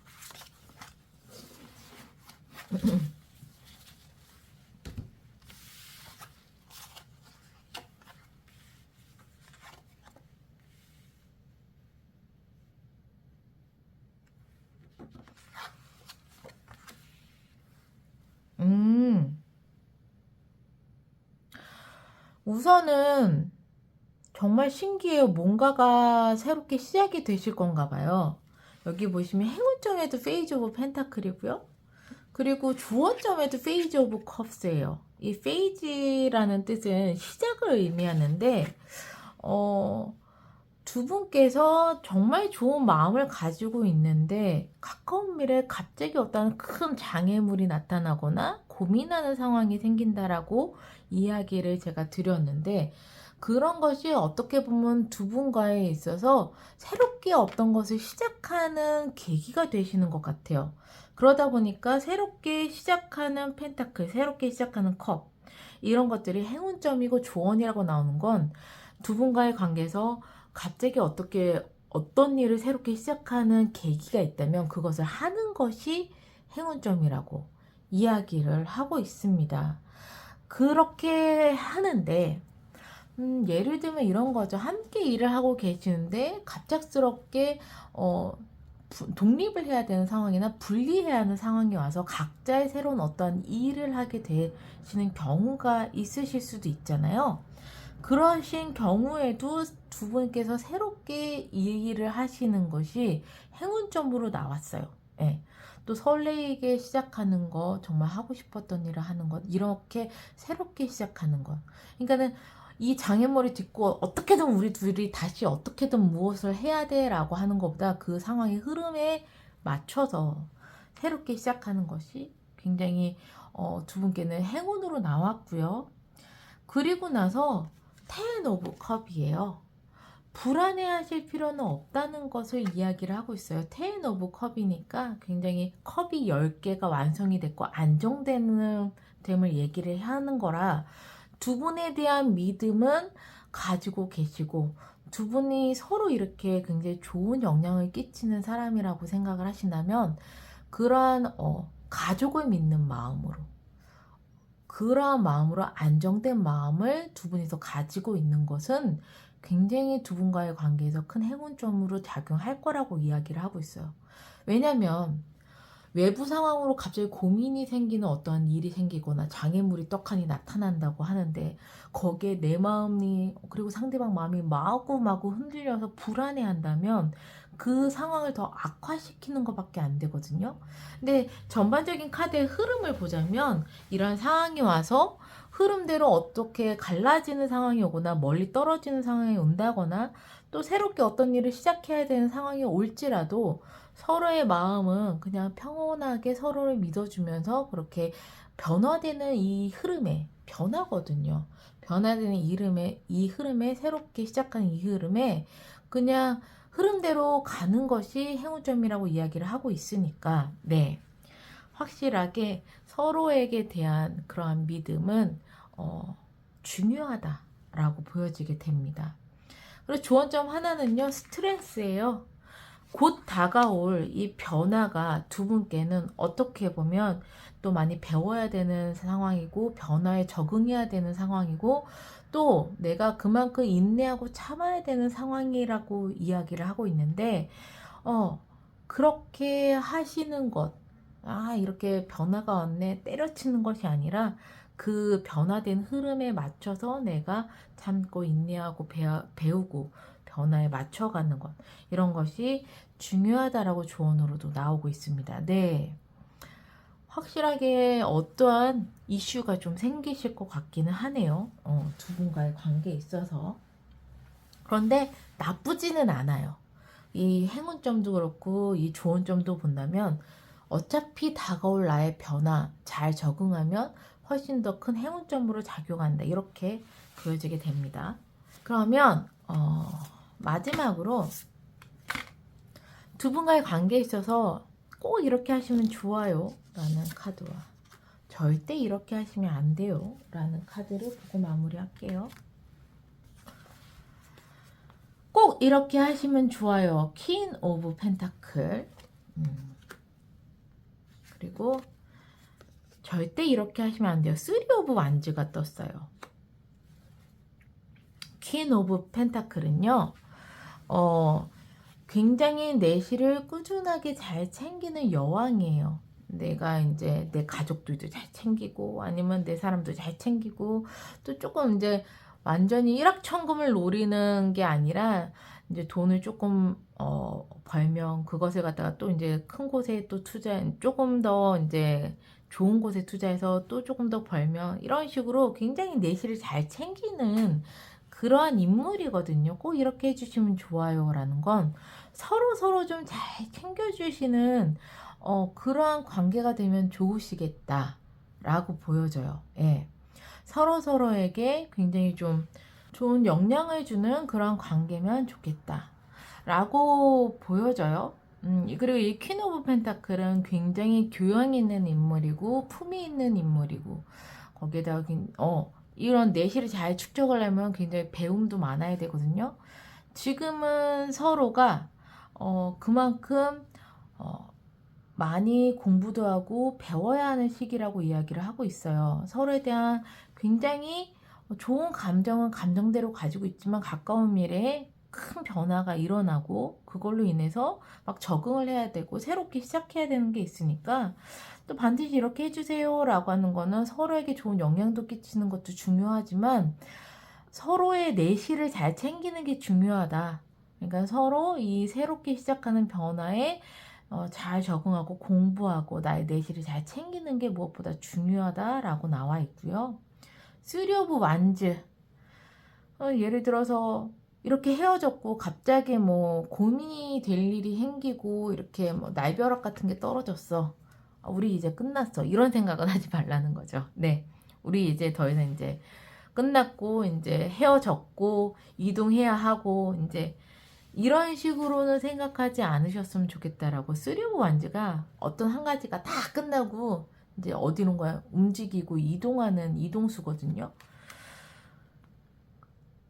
우선은 정말 신기해요. 뭔가가 새롭게 시작이 되실 건가 봐요. 여기 보시면 행운점에도 페이지 오브 펜타클이고요. 그리고 주원점에도 페이지 오브 컵스예요. 이 페이지라는 뜻은 시작을 의미하는데 두 분께서 정말 좋은 마음을 가지고 있는데 가까운 미래에 갑자기 어떤 큰 장애물이 나타나거나 고민하는 상황이 생긴다라고 이야기를 제가 드렸는데 그런 것이 어떻게 보면 두 분과에 있어서 새롭게 어떤 것을 시작하는 계기가 되시는 것 같아요. 그러다 보니까 새롭게 시작하는 펜타클, 새롭게 시작하는 컵 이런 것들이 행운점이고 조언이라고 나오는 건 두 분과의 관계에서 갑자기 어떤 일을 새롭게 시작하는 계기가 있다면 그것을 하는 것이 행운점이라고 이야기를 하고 있습니다. 그렇게 하는데 예를 들면 이런 거죠. 함께 일을 하고 계시는데 갑작스럽게 독립을 해야 되는 상황이나 분리해야 하는 상황이 와서 각자의 새로운 어떤 일을 하게 되시는 경우가 있으실 수도 있잖아요. 그러신 경우에도 두 분께서 새롭게 이 일을 하시는 것이 행운점으로 나왔어요. 예. 또 설레이게 시작하는 것, 정말 하고 싶었던 일을 하는 것, 이렇게 새롭게 시작하는 것. 그러니까는 이 장애물이 딛고 어떻게든 우리 둘이 다시 어떻게든 무엇을 해야 돼 라고 하는 것보다 그 상황의 흐름에 맞춰서 새롭게 시작하는 것이 굉장히 두 분께는 행운으로 나왔고요. 그리고 나서 텐 오브 컵이에요. 불안해하실 필요는 없다는 것을 이야기를 하고 있어요. 텐 오브 컵이니까 굉장히 컵이 10개가 완성이 됐고 안정되는 됨을 얘기를 하는 거라 두 분에 대한 믿음은 가지고 계시고 두 분이 서로 이렇게 굉장히 좋은 영향을 끼치는 사람이라고 생각을 하신다면 그러한 가족을 믿는 마음으로 그러한 마음으로 안정된 마음을 두 분이서 가지고 있는 것은 굉장히 두 분과의 관계에서 큰 행운점으로 작용할 거라고 이야기를 하고 있어요. 왜냐면 외부 상황으로 갑자기 고민이 생기는 어떠한 일이 생기거나 장애물이 떡하니 나타난다고 하는데 거기에 내 마음이 그리고 상대방 마음이 마구마구 흔들려서 불안해한다면 그 상황을 더 악화시키는 것밖에 안 되거든요. 근데 전반적인 카드의 흐름을 보자면 이런 상황이 와서 흐름대로 어떻게 갈라지는 상황이 오거나 멀리 떨어지는 상황이 온다거나 또 새롭게 어떤 일을 시작해야 되는 상황이 올지라도 서로의 마음은 그냥 평온하게 서로를 믿어주면서 그렇게 변화되는 이 흐름에 변하거든요. 변화되는 이 흐름에 새롭게 시작하는 이 흐름에 그냥 흐름대로 가는 것이 행운점이라고 이야기를 하고 있으니까 네. 확실하게 서로에게 대한 그러한 믿음은 중요하다라고 보여지게 됩니다. 그리고 조언점 하나는요, 스트레스예요. 곧 다가올 이 변화가 두 분께는 어떻게 보면 또 많이 배워야 되는 상황이고, 변화에 적응해야 되는 상황이고, 또 내가 그만큼 인내하고 참아야 되는 상황이라고 이야기를 하고 있는데, 그렇게 하시는 것, 이렇게 변화가 왔네, 때려치는 것이 아니라 그 변화된 흐름에 맞춰서 내가 참고 인내하고 배우고 변화에 맞춰가는 것, 이런 것이 중요하다라고 조언으로도 나오고 있습니다. 네. 확실하게 어떠한 이슈가 좀 생기실 것 같기는 하네요. 두 분과의 관계에 있어서. 그런데 나쁘지는 않아요. 이 행운점도 그렇고 이 좋은 점도 본다면 어차피 다가올 나의 변화 잘 적응하면 훨씬 더 큰 행운점으로 작용한다. 이렇게 보여지게 됩니다. 그러면 마지막으로 두 분과의 관계에 있어서 꼭 이렇게 하시면 좋아요 라는 카드와 절대 이렇게 하시면 안 돼요 라는 카드를 보고 마무리할게요. 꼭 이렇게 하시면 좋아요. 퀸 오브 펜타클. 그리고 절대 이렇게 하시면 안 돼요. 쓰리 오브 완즈가 떴어요. 퀸 오브 펜타클은요. 굉장히 내실을 꾸준하게 잘 챙기는 여왕이에요. 내가 이제 내 가족들도 잘 챙기고 아니면 내 사람도 잘 챙기고 또 조금 이제 완전히 일확천금을 노리는 게 아니라 이제 돈을 조금 벌면 그것을 갖다가 또 이제 큰 곳에 또 조금 더 이제 좋은 곳에 투자해서 또 조금 더 벌면 이런 식으로 굉장히 내실을 잘 챙기는 그러한 인물이거든요. 꼭 이렇게 해주시면 좋아요 라는 건 서로 좀 잘 챙겨주시는 그러한 관계가 되면 좋으시겠다 라고 보여져요. 예. 서로에게 굉장히 좀 좋은 영향을 주는 그런 관계면 좋겠다 라고 보여져요. 그리고 이 퀸 오브 펜타클은 굉장히 교양 있는 인물이고 품위 있는 인물이고 거기에다가 이런 내실을 잘 축적하려면 굉장히 배움도 많아야 되거든요. 지금은 서로가 그만큼 많이 공부도 하고 배워야 하는 시기라고 이야기를 하고 있어요. 서로에 대한 굉장히 좋은 감정은 감정대로 가지고 있지만 가까운 미래에 큰 변화가 일어나고 그걸로 인해서 막 적응을 해야 되고 새롭게 시작해야 되는 게 있으니까 또 반드시 이렇게 해주세요 라고 하는 거는 서로에게 좋은 영향도 끼치는 것도 중요하지만 서로의 내실을 잘 챙기는 게 중요하다. 그러니까 서로 이 새롭게 시작하는 변화에 잘 적응하고 공부하고 나의 내실을 잘 챙기는 게 무엇보다 중요하다라고 나와 있고요. 쓰리 오브 완즈. 예를 들어서 이렇게 헤어졌고 갑자기 뭐 고민이 될 일이 생기고 이렇게 뭐 날벼락 같은 게 떨어졌어. 우리 이제 끝났어. 이런 생각은 하지 말라는 거죠. 네. 우리 이제 더 이상 이제 끝났고 이제 헤어졌고 이동해야 하고 이제 이런 식으로는 생각하지 않으셨으면 좋겠다라고 쓰리 오브 완즈가 어떤 한 가지가 다 끝나고 이제 어디론가 움직이고 이동하는 이동수거든요.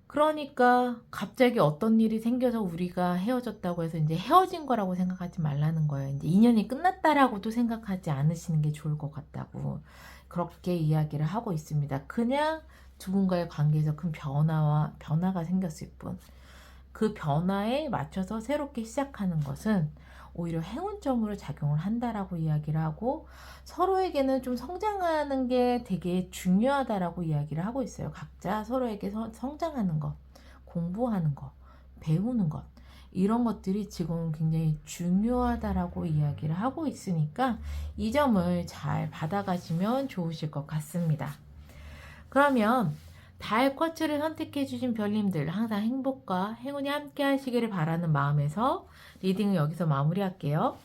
그러니까 갑자기 어떤 일이 생겨서 우리가 헤어졌다고 해서 이제 헤어진 거라고 생각하지 말라는 거예요. 이제 인연이 끝났다라고도 생각하지 않으시는 게 좋을 것 같다고 그렇게 이야기를 하고 있습니다. 그냥 두 분과의 관계에서 큰 변화가 생겼을 뿐. 그 변화에 맞춰서 새롭게 시작하는 것은 오히려 행운점으로 작용을 한다라고 이야기를 하고 서로에게는 좀 성장하는 게 되게 중요하다라고 이야기를 하고 있어요. 각자 서로에게 성장하는 것, 공부하는 것, 배우는 것 이런 것들이 지금 굉장히 중요하다라고 이야기를 하고 있으니까 이 점을 잘 받아가시면 좋으실 것 같습니다. 그러면 달 쿼츠를 선택해 주신 별님들 항상 행복과 행운이 함께 하시기를 바라는 마음에서 리딩을 여기서 마무리할게요.